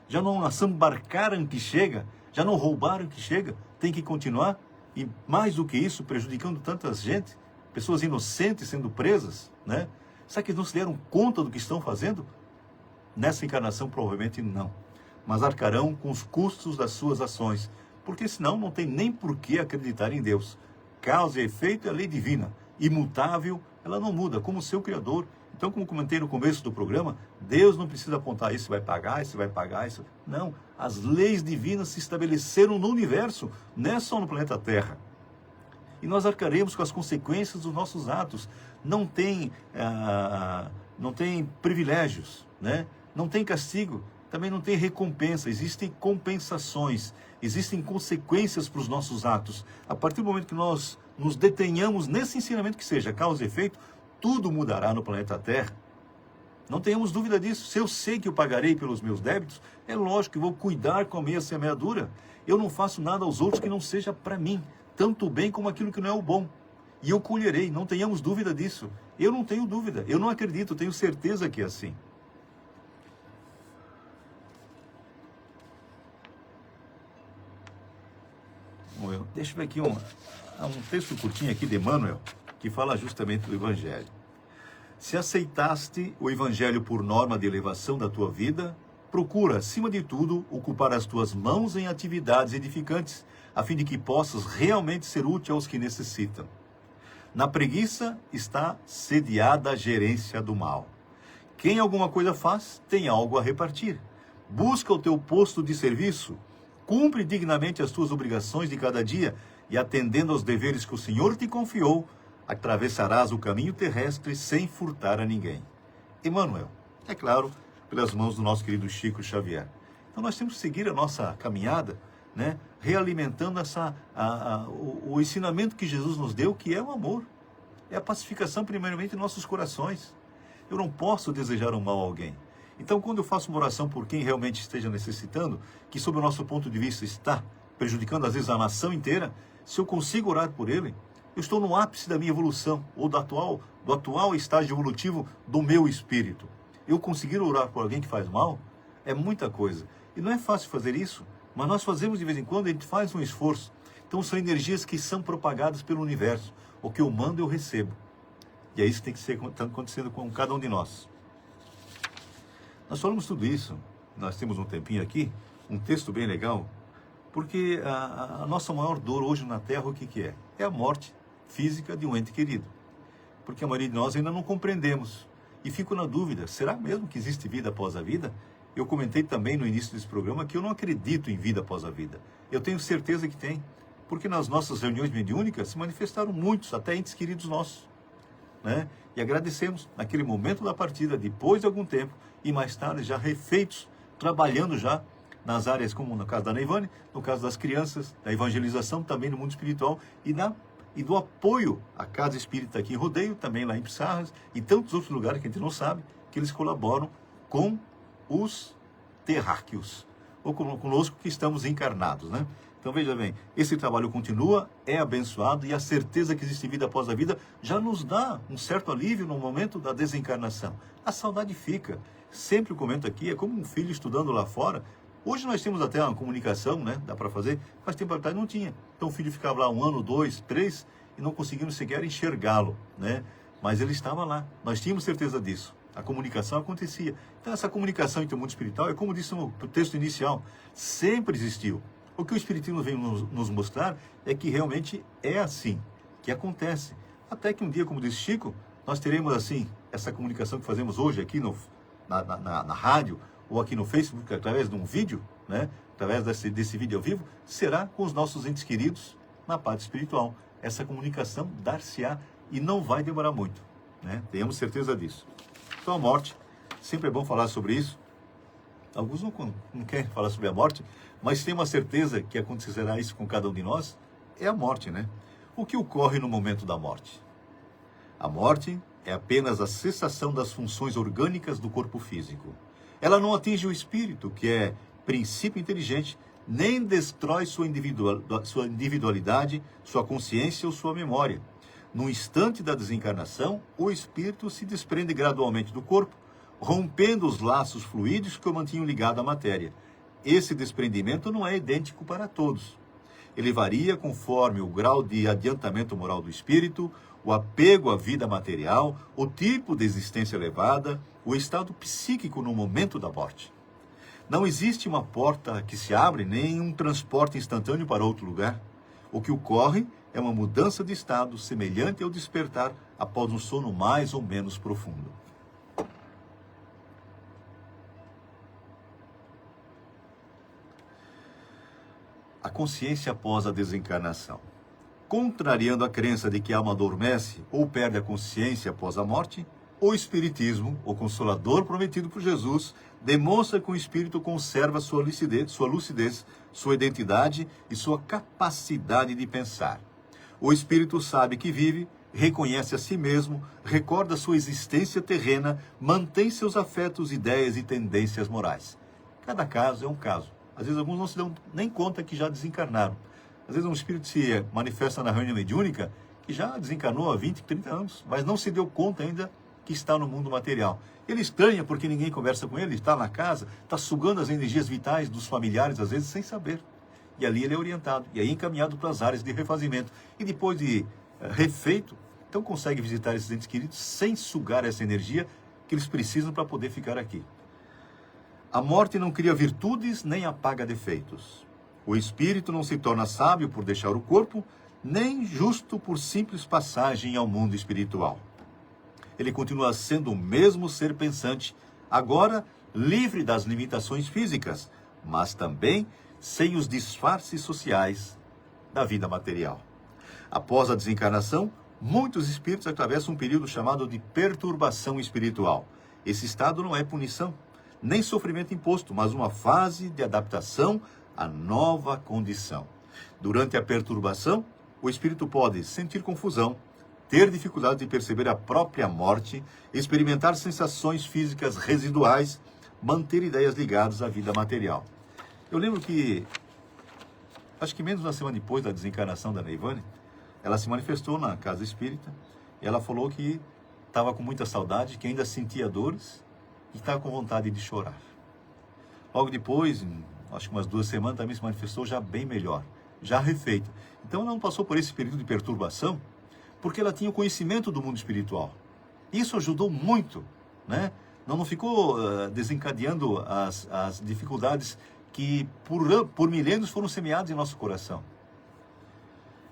Já não assambarcaram que chega? Já não roubaram que chega? Tem que continuar? E mais do que isso, prejudicando tanta gente, pessoas inocentes sendo presas, né? Será que eles não se deram conta do que estão fazendo? Nessa encarnação, provavelmente não. Mas arcarão com os custos das suas ações, porque senão não tem nem por que acreditar em Deus. Causa e efeito é a lei divina, imutável, ela não muda, como o seu Criador. Então, como comentei no começo do programa, Deus não precisa apontar isso vai pagar, isso vai pagar, isso... Não, as leis divinas se estabeleceram no universo, não é só no planeta Terra. E nós arcaremos com as consequências dos nossos atos. Não tem privilégios, né? Não tem castigo, também não tem recompensa. Existem compensações, existem consequências para os nossos atos. A partir do momento que nós nos detenhamos nesse ensinamento que seja causa e efeito, tudo mudará no planeta Terra. Não tenhamos dúvida disso. Se eu sei que eu pagarei pelos meus débitos, é lógico que vou cuidar com a minha semeadura. Eu não faço nada aos outros que não seja para mim, tanto o bem como aquilo que não é o bom. E eu colherei, não tenhamos dúvida disso. Eu não tenho dúvida, eu não acredito, tenho certeza que é assim. Deixa eu ver aqui um texto curtinho aqui de Emmanuel, que fala justamente do Evangelho. Se aceitaste o Evangelho por norma de elevação da tua vida, procura, acima de tudo, ocupar as tuas mãos em atividades edificantes, a fim de que possas realmente ser útil aos que necessitam. Na preguiça está sediada a gerência do mal. Quem alguma coisa faz, tem algo a repartir. Busca o teu posto de serviço, cumpre dignamente as tuas obrigações de cada dia e, atendendo aos deveres que o Senhor te confiou, atravessarás o caminho terrestre sem furtar a ninguém. Emmanuel, é claro, pelas mãos do nosso querido Chico Xavier. Então nós temos que seguir a nossa caminhada, né, realimentando o ensinamento que Jesus nos deu, que é o amor. É a pacificação primeiramente em nossos corações. Eu não posso desejar um mal a alguém. Então, quando eu faço uma oração por quem realmente esteja necessitando, que sob o nosso ponto de vista está prejudicando às vezes a nação inteira, se eu consigo orar por ele, eu estou no ápice da minha evolução, ou do atual estágio evolutivo do meu espírito. Eu conseguir orar por alguém que faz mal, é muita coisa. E não é fácil fazer isso, mas nós fazemos de vez em quando, a gente faz um esforço. Então são energias que são propagadas pelo universo. O que eu mando, eu recebo. E é isso que tem que ser acontecendo com cada um de nós. Nós falamos tudo isso, nós temos um tempinho aqui, um texto bem legal, porque a nossa maior dor hoje na Terra, o que é? É a morte física de um ente querido. Porque a maioria de nós ainda não compreendemos. E fico na dúvida, será mesmo que existe vida após a vida? Eu comentei também no início desse programa que eu não acredito em vida após a vida. Eu tenho certeza que tem, porque nas nossas reuniões mediúnicas se manifestaram muitos, até entes queridos nossos, né? E agradecemos naquele momento da partida, depois de algum tempo, e mais tarde já refeitos, trabalhando já nas áreas como no caso da Neivane, no caso das crianças, da evangelização também no mundo espiritual e do apoio à Casa Espírita aqui em Rodeio, também lá em Pissarras e tantos outros lugares que a gente não sabe, que eles colaboram com os terráqueos, ou conosco que estamos encarnados, né? Então veja bem, esse trabalho continua, é abençoado e a certeza que existe vida após a vida já nos dá um certo alívio no momento da desencarnação. A saudade fica. Sempre comento aqui, é como um filho estudando lá fora. Hoje nós temos até uma comunicação, né? Dá para fazer, mas tempo atrás não tinha. Então o filho ficava lá 1 ano, 2, 3 e não conseguimos sequer enxergá-lo, né? Mas ele estava lá, nós tínhamos certeza disso. A comunicação acontecia. Então essa comunicação entre o mundo espiritual, é como disse no texto inicial, sempre existiu. O que o Espiritismo vem nos mostrar é que realmente é assim, que acontece. Até que um dia, como disse Chico, nós teremos assim, essa comunicação que fazemos hoje aqui na rádio, ou aqui no Facebook, através de um vídeo, né? Através desse vídeo ao vivo, será com os nossos entes queridos na parte espiritual. Essa comunicação dar-se-á e não vai demorar muito, né? Tenhamos certeza disso. Então a morte, sempre é bom falar sobre isso. Alguns não querem falar sobre a morte, mas tem uma certeza que acontecerá isso com cada um de nós, é a morte, né? O que ocorre no momento da morte? A morte é apenas a cessação das funções orgânicas do corpo físico. Ela não atinge o espírito, que é princípio inteligente, nem destrói sua individualidade, sua consciência ou sua memória. No instante da desencarnação, o espírito se desprende gradualmente do corpo, rompendo os laços fluídicos que o mantinham ligado à matéria. Esse desprendimento não é idêntico para todos. Ele varia conforme o grau de adiantamento moral do espírito, o apego à vida material, o tipo de existência elevada, o estado psíquico no momento da morte. Não existe uma porta que se abre, nem um transporte instantâneo para outro lugar. O que ocorre é uma mudança de estado semelhante ao despertar após um sono mais ou menos profundo. A consciência após a desencarnação. Contrariando a crença de que a alma adormece ou perde a consciência após a morte, o Espiritismo, o Consolador prometido por Jesus, demonstra que o espírito conserva sua lucidez, sua identidade e sua capacidade de pensar. O espírito sabe que vive, reconhece a si mesmo, recorda sua existência terrena, mantém seus afetos, ideias e tendências morais. Cada caso é um caso. Às vezes alguns não se dão nem conta que já desencarnaram. Às vezes um espírito se manifesta na reunião mediúnica que já desencarnou há 20, 30 anos, mas não se deu conta ainda que está no mundo material. Ele estranha porque ninguém conversa com ele, está na casa, está sugando as energias vitais dos familiares, às vezes sem saber. E ali ele é orientado, e aí encaminhado para as áreas de refazimento. E depois de refeito, então consegue visitar esses entes queridos sem sugar essa energia que eles precisam para poder ficar aqui. A morte não cria virtudes nem apaga defeitos. O espírito não se torna sábio por deixar o corpo, nem justo por simples passagem ao mundo espiritual. Ele continua sendo o mesmo ser pensante, agora livre das limitações físicas, mas também sem os disfarces sociais da vida material. Após a desencarnação, muitos espíritos atravessam um período chamado de perturbação espiritual. Esse estado não é punição, nem sofrimento imposto, mas uma fase de adaptação à nova condição. Durante a perturbação, o espírito pode sentir confusão, ter dificuldade de perceber a própria morte, experimentar sensações físicas residuais, manter ideias ligadas à vida material. Eu lembro que, acho que menos de uma semana depois da desencarnação da Neivane, ela se manifestou na casa espírita e ela falou que estava com muita saudade, que ainda sentia dores e estava com vontade de chorar. Logo depois, acho que umas 2 semanas, também se manifestou já bem melhor, já refeita. Então ela não passou por esse período de perturbação, porque ela tinha o conhecimento do mundo espiritual. Isso ajudou muito, né? Não ficou desencadeando as dificuldades que por milênios foram semeadas em nosso coração.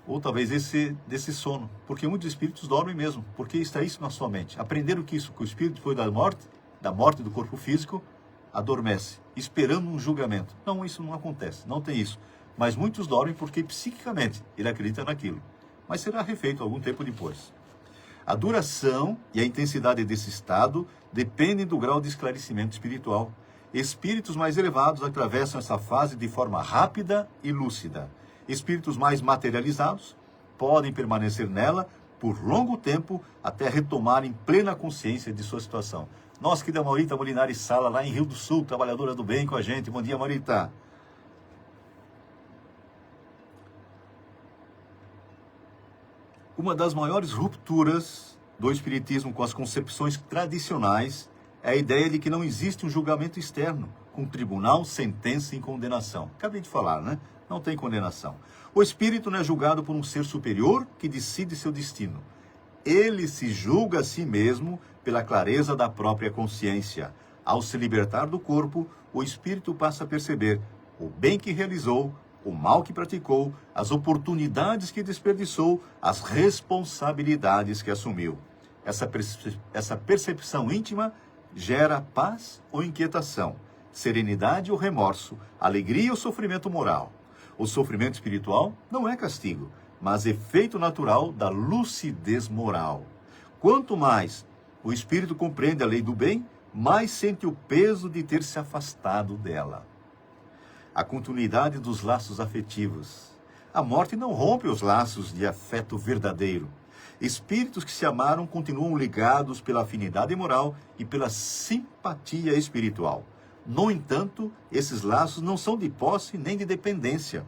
Ou talvez desse sono, porque muitos espíritos dormem mesmo, porque está isso na sua mente. Aprenderam que o espírito foi da morte do corpo físico, adormece, esperando um julgamento. Não, isso não acontece, não tem isso. Mas muitos dormem porque psiquicamente ele acredita naquilo. Mas será refeito algum tempo depois. A duração e a intensidade desse estado dependem do grau de esclarecimento espiritual. Espíritos mais elevados atravessam essa fase de forma rápida e lúcida. Espíritos mais materializados podem permanecer nela por longo tempo até retomarem plena consciência de sua situação. Nossa querida Maurita Molinari Sala, lá em Rio do Sul, trabalhadora do bem com a gente. Bom dia, Maurita. Uma das maiores rupturas do Espiritismo com as concepções tradicionais é a ideia de que não existe um julgamento externo, com tribunal, sentença e condenação. Acabei de falar, né? Não tem condenação. O espírito não é julgado por um ser superior que decide seu destino. Ele se julga a si mesmo pela clareza da própria consciência. Ao se libertar do corpo, o espírito passa a perceber o bem que realizou, o mal que praticou, as oportunidades que desperdiçou, as responsabilidades que assumiu. Essa percepção íntima gera paz ou inquietação, serenidade ou remorso, alegria ou sofrimento moral. O sofrimento espiritual não é castigo, mas efeito natural da lucidez moral. Quanto mais o espírito compreende a lei do bem, mais sente o peso de ter se afastado dela. A continuidade dos laços afetivos. A morte não rompe os laços de afeto verdadeiro. Espíritos que se amaram continuam ligados pela afinidade moral e pela simpatia espiritual. No entanto, esses laços não são de posse nem de dependência.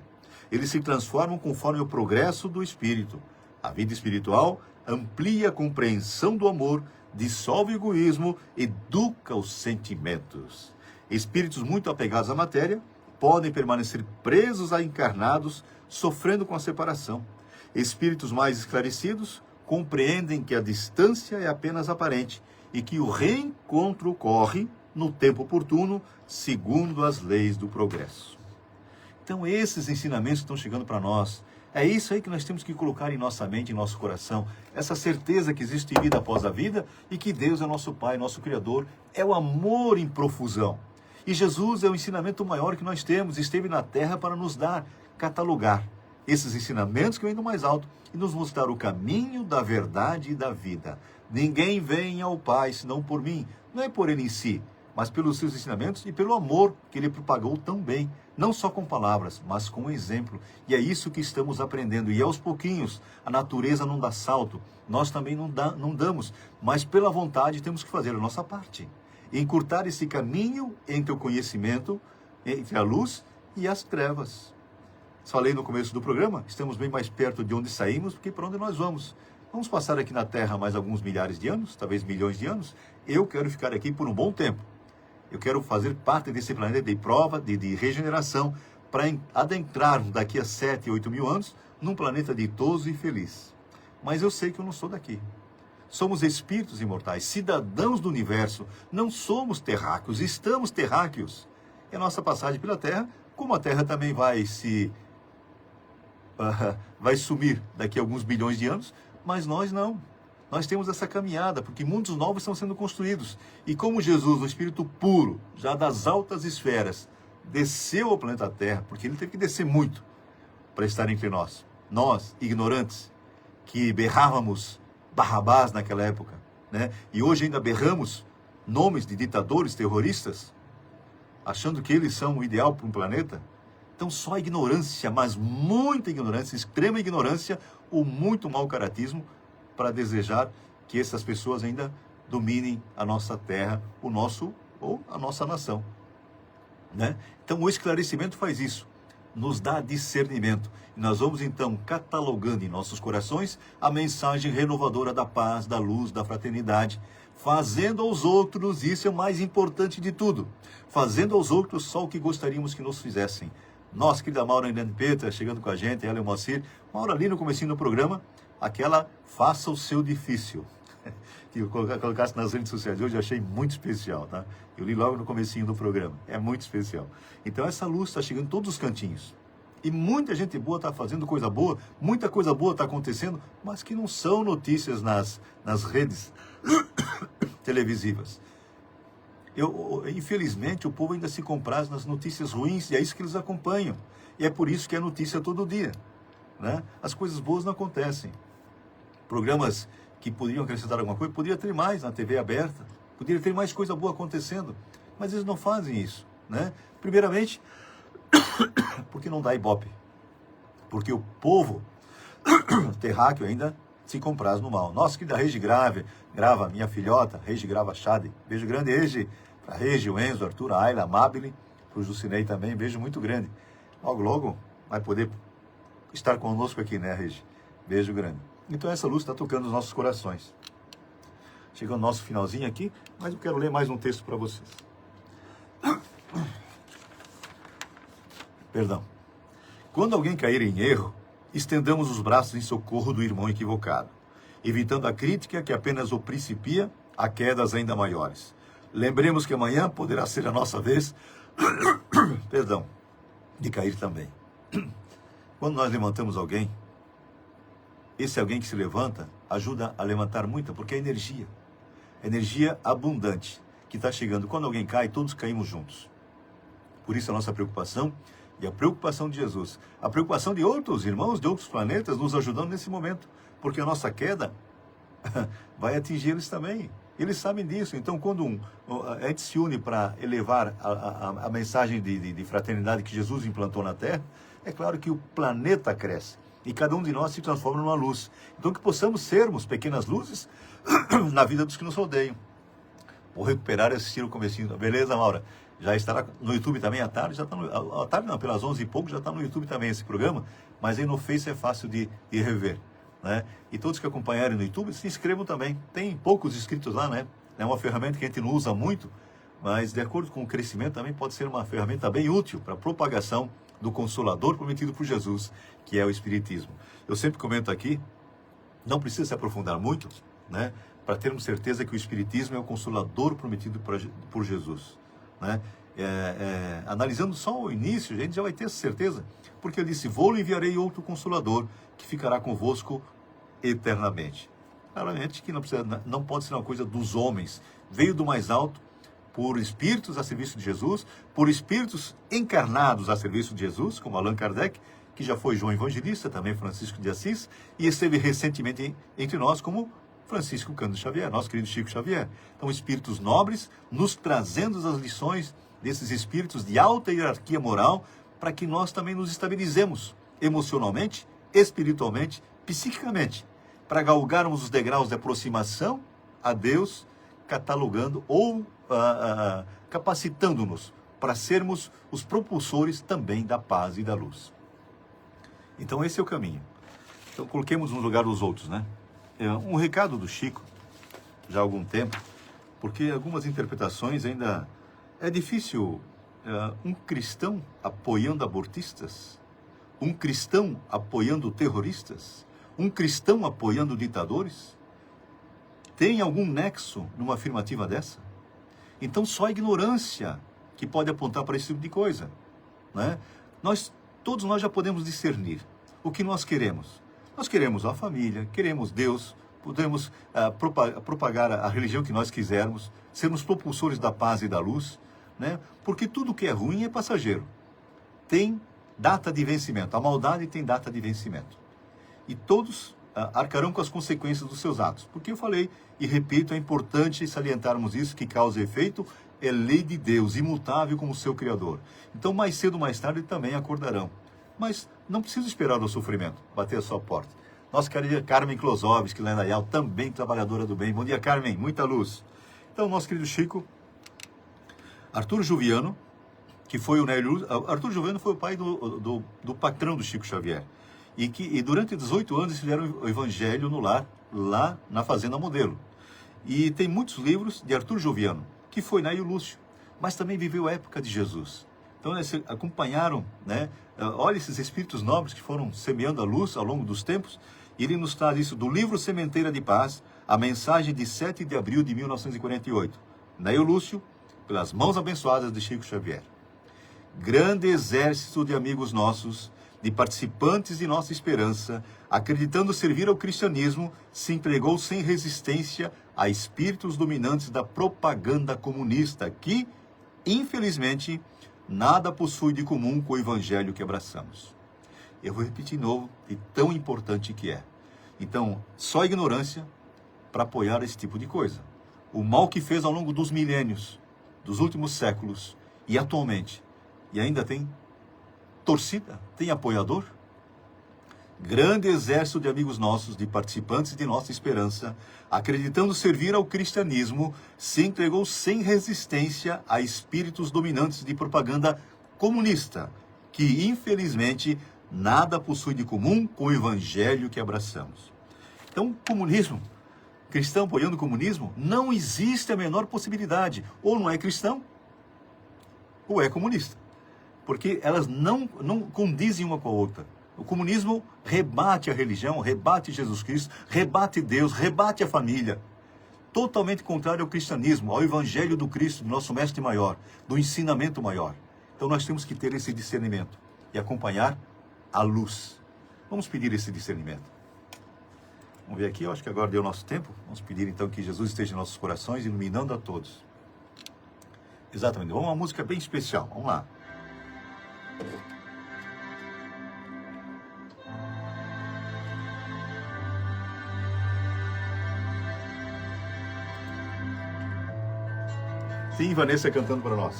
Eles se transformam conforme o progresso do espírito. A vida espiritual amplia a compreensão do amor, dissolve o egoísmo, educa os sentimentos. Espíritos muito apegados à matéria podem permanecer presos a encarnados, sofrendo com a separação. Espíritos mais esclarecidos compreendem que a distância é apenas aparente e que o reencontro ocorre no tempo oportuno, segundo as leis do progresso. Então, esses ensinamentos estão chegando para nós. É isso aí que nós temos que colocar em nossa mente, em nosso coração. Essa certeza que existe vida após a vida e que Deus é nosso Pai, nosso Criador. É o amor em profusão. E Jesus é o ensinamento maior que nós temos. Esteve na terra para nos dar, catalogar esses ensinamentos que vêm do mais alto e nos mostrar o caminho da verdade e da vida. Ninguém vem ao Pai senão por mim. Não é por ele em si, mas pelos seus ensinamentos e pelo amor que ele propagou tão bem, não só com palavras, mas com exemplo. E é isso que estamos aprendendo. E aos pouquinhos, a natureza não dá salto, nós também não damos, mas pela vontade temos que fazer a nossa parte. E encurtar esse caminho entre o conhecimento, entre a luz e as trevas. Falei no começo do programa, estamos bem mais perto de onde saímos do que para onde nós vamos. Vamos passar aqui na Terra mais alguns milhares de anos, talvez milhões de anos. Eu quero ficar aqui por um bom tempo. Eu quero fazer parte desse planeta de prova, de regeneração, para adentrar daqui a 7, 8 mil anos, num planeta ditoso e feliz. Mas eu sei que eu não sou daqui. Somos espíritos imortais, cidadãos do universo. Não somos terráqueos, estamos terráqueos. E a nossa passagem pela Terra, como a Terra também vai sumir daqui a alguns bilhões de anos, mas nós não. Nós temos essa caminhada, porque mundos novos estão sendo construídos. E como Jesus, o Espírito puro, já das altas esferas, desceu ao planeta Terra, porque ele teve que descer muito para estar entre nós. Nós, ignorantes, que berrávamos Barrabás naquela época, né? E hoje ainda berramos nomes de ditadores terroristas, achando que eles são o ideal para um planeta. Então só ignorância, mas muita ignorância, extrema ignorância ou muito mau caratismo para desejar que essas pessoas ainda dominem a nossa terra, o nosso ou a nossa nação, né? Então o esclarecimento faz isso, nos dá discernimento. E nós vamos então catalogando em nossos corações a mensagem renovadora da paz, da luz, da fraternidade, fazendo aos outros, isso é o mais importante de tudo, fazendo aos outros só o que gostaríamos que nos fizessem. Nossa querida Maura Irene Petra, chegando com a gente, ela e o Moacir. Maura, ali no comecinho do programa, aquela faça o seu difícil, que eu colocasse nas redes sociais hoje, eu achei muito especial, tá? Eu li logo no comecinho do programa, é muito especial. Então essa luz está chegando em todos os cantinhos. E muita gente boa está fazendo coisa boa, muita coisa boa está acontecendo, mas que não são notícias nas redes televisivas. Infelizmente, o povo ainda se compraz nas notícias ruins, e é isso que eles acompanham. E é por isso que é notícia todo dia, né? As coisas boas não acontecem. Programas que poderiam acrescentar alguma coisa, poderia ter mais na TV aberta, poderia ter mais coisa boa acontecendo, mas eles não fazem isso, né? Primeiramente, porque não dá ibope, porque o povo terráqueo ainda se compraz no mal. Nossa querida Regi grava minha filhota, Regi grava Chade. Beijo grande, Regi, para Regi, o Enzo, Arthur, a Ayla, a Mabile, para o Jucinei também, beijo muito grande. Logo, logo vai poder estar conosco aqui, né, Regi? Beijo grande. Então essa luz está tocando os nossos corações. Chegando o nosso finalzinho aqui, mas eu quero ler mais um texto para vocês. Perdão. Quando alguém cair em erro, estendamos os braços em socorro do irmão equivocado, evitando a crítica que apenas o principia a quedas ainda maiores. Lembremos que amanhã poderá ser a nossa vez, perdão, de cair também. Quando nós levantamos alguém, esse alguém que se levanta ajuda a levantar muita, porque é energia abundante que está chegando. Quando alguém cai, todos caímos juntos. Por isso a nossa preocupação e a preocupação de Jesus, a preocupação de outros irmãos de outros planetas nos ajudando nesse momento, porque a nossa queda vai atingir eles também. Eles sabem disso. Então, quando a gente se une para elevar a mensagem de fraternidade que Jesus implantou na Terra, é claro que o planeta cresce e cada um de nós se transforma numa luz. Então, que possamos sermos pequenas luzes na vida dos que nos rodeiam. Vou recuperar e assistir o comecinho. Beleza, Maura? Já estará no YouTube também à tarde, já está à tarde não, pelas 11 e pouco já está no YouTube também esse programa, mas aí no Face é fácil de rever, né? E todos que acompanharem no YouTube, se inscrevam também. Tem poucos inscritos lá, né? É uma ferramenta que a gente não usa muito, mas de acordo com o crescimento também pode ser uma ferramenta bem útil para a propagação do Consolador prometido por Jesus, que é o Espiritismo. Eu sempre comento aqui, não precisa se aprofundar muito, né? Para termos certeza que o Espiritismo é o Consolador prometido por Jesus. Né? Analisando só o início, a gente já vai ter essa certeza, porque ele disse: vou-lhe enviarei outro Consolador que ficará convosco eternamente. Claramente que não pode ser uma coisa dos homens, veio do mais alto, por espíritos a serviço de Jesus, por espíritos encarnados a serviço de Jesus, como Allan Kardec, que já foi João Evangelista, também Francisco de Assis, e esteve recentemente entre nós como Francisco Cândido Xavier, nosso querido Chico Xavier. Então, espíritos nobres nos trazendo as lições desses espíritos de alta hierarquia moral, para que nós também nos estabilizemos emocionalmente, espiritualmente, psiquicamente, para galgarmos os degraus de aproximação a Deus, catalogando ou capacitando-nos para sermos os propulsores também da paz e da luz. Então, esse é o caminho. Então, coloquemos no lugar dos outros, né? Um recado do Chico, já há algum tempo, porque algumas interpretações ainda... É difícil um cristão apoiando abortistas, um cristão apoiando terroristas, um cristão apoiando ditadores. Tem algum nexo numa afirmativa dessa? Então só a ignorância que pode apontar para esse tipo de coisa, né? Todos nós já podemos discernir o que nós queremos. Nós queremos a família, queremos Deus, podemos propagar a religião que nós quisermos, sermos propulsores da paz e da luz, né? Porque tudo que é ruim é passageiro. Tem data de vencimento. A maldade tem data de vencimento. E todos arcarão com as consequências dos seus atos. Porque eu falei e repito, é importante salientarmos isso, que causa e efeito é lei de Deus, imutável como seu Criador. Então, mais cedo ou mais tarde, também acordarão. Mas não precisa esperar o sofrimento bater a sua porta. Nossa querida Carmen Klosowski, lá em Dayal, também trabalhadora do bem. Bom dia, Carmen, muita luz. Então, nosso querido Chico, Arthur Juviano, que foi o Nélio... Arthur Juviano foi o pai do patrão do Chico Xavier. E durante 18 anos eles fizeram o Evangelho no lar, lá na Fazenda Modelo. E tem muitos livros de Arthur Juviano, que foi Nélio Lúcio, mas também viveu a época de Jesus. Então eles acompanharam, né? Olha esses espíritos nobres que foram semeando a luz ao longo dos tempos. E ele nos traz isso do livro Sementeira de Paz, a mensagem de 7 de abril de 1948. Nélio Lúcio, pelas mãos abençoadas de Chico Xavier. Grande exército de amigos nossos, de participantes de nossa esperança, acreditando servir ao cristianismo, se entregou sem resistência a espíritos dominantes da propaganda comunista, que, infelizmente, nada possui de comum com o evangelho que abraçamos. Eu vou repetir de novo, e tão importante que é. Então, só ignorância para apoiar esse tipo de coisa. O mal que fez ao longo dos milênios, dos últimos séculos, e atualmente, e ainda tem torcida, tem apoiador. Grande exército de amigos nossos, de participantes de nossa esperança, acreditando servir ao cristianismo, se entregou sem resistência a espíritos dominantes de propaganda comunista, que infelizmente nada possui de comum com o evangelho que abraçamos. Então, comunismo, cristão apoiando o comunismo, não existe a menor possibilidade. Ou não é cristão, ou é comunista. Porque elas não condizem uma com a outra. O comunismo rebate a religião, rebate Jesus Cristo, rebate Deus, rebate a família. Totalmente contrário ao cristianismo, ao evangelho do Cristo, do nosso mestre maior, do ensinamento maior. Então nós temos que ter esse discernimento e acompanhar a luz. Vamos pedir esse discernimento. Vamos ver aqui, eu acho que agora deu nosso tempo. Vamos pedir então que Jesus esteja em nossos corações, iluminando a todos. Exatamente, vamos uma música bem especial, vamos lá. Sim, Vanessa cantando para nós.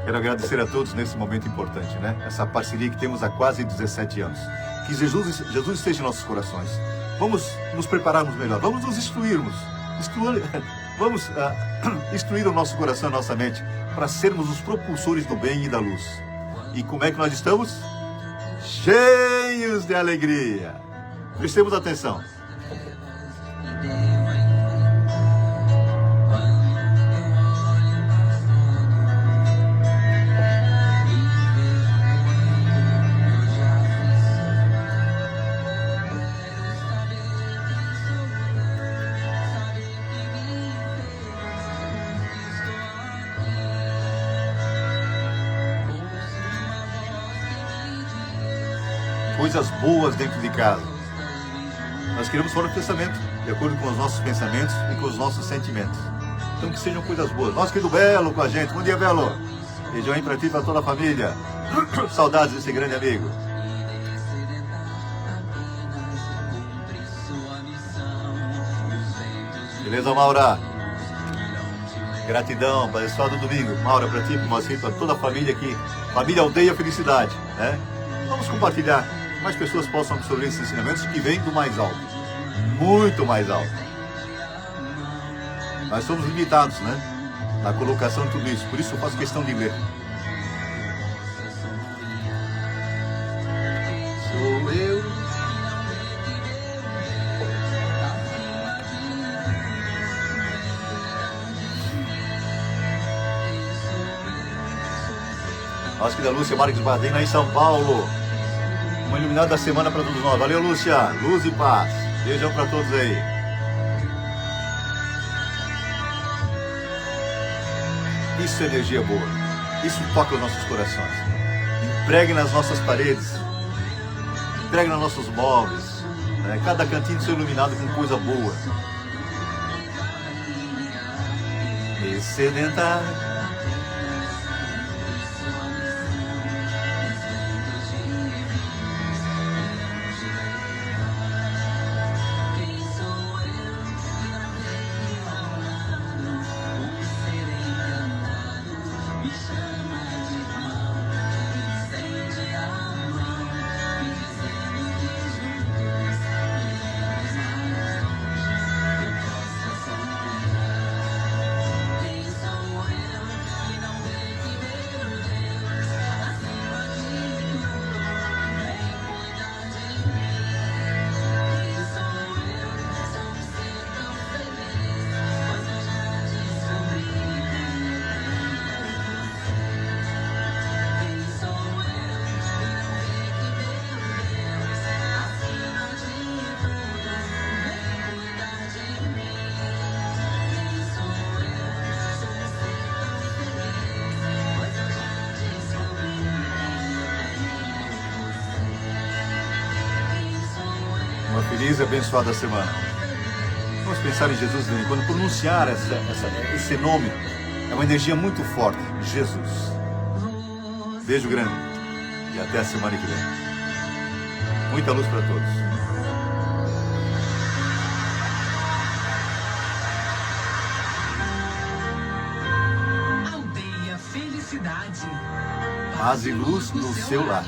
Quero agradecer a todos nesse momento importante, né? Essa parceria que temos há quase 17 anos. Que Jesus esteja em nossos corações. Vamos nos prepararmos melhor, vamos nos instruirmos. Vamos instruir o nosso coração e a nossa mente para sermos os propulsores do bem e da luz. E como é que nós estamos? Cheios de alegria. Prestemos atenção. Coisas boas dentro de casa. Nós queremos fora do pensamento, de acordo com os nossos pensamentos e com os nossos sentimentos. Então que sejam coisas boas. Nosso querido Belo com a gente. Bom dia, Belo. Beijão aí pra ti e pra toda a família. Saudades desse grande amigo. Beleza, Maura? Gratidão, pessoal do domingo. Maura, pra ti, pro Moacir, pra toda a família aqui. Família Aldeia Felicidade, né? Vamos compartilhar, que mais pessoas possam absorver esses ensinamentos que vêm do mais alto. Muito mais alto. Nós somos limitados, né? Na colocação de tudo isso. Por isso eu faço questão de ler. Sou eu. Nossa querida Lúcia Marques Badena em São Paulo. Uma iluminada da semana para todos nós. Valeu, Lúcia. Luz e paz. Beijão para todos aí. Isso é energia boa. Isso toca os nossos corações. Empregue nas nossas paredes. Empregue nos nossos móveis. Né? Cada cantinho ser iluminado com coisa boa. Excedentar. Uma feliz e abençoada semana. Vamos pensar em Jesus, né? Quando pronunciar esse nome, é uma energia muito forte. Jesus. Beijo grande e até a semana que vem. Muita luz para todos. Aldeia Felicidade. Paz e luz no seu lar.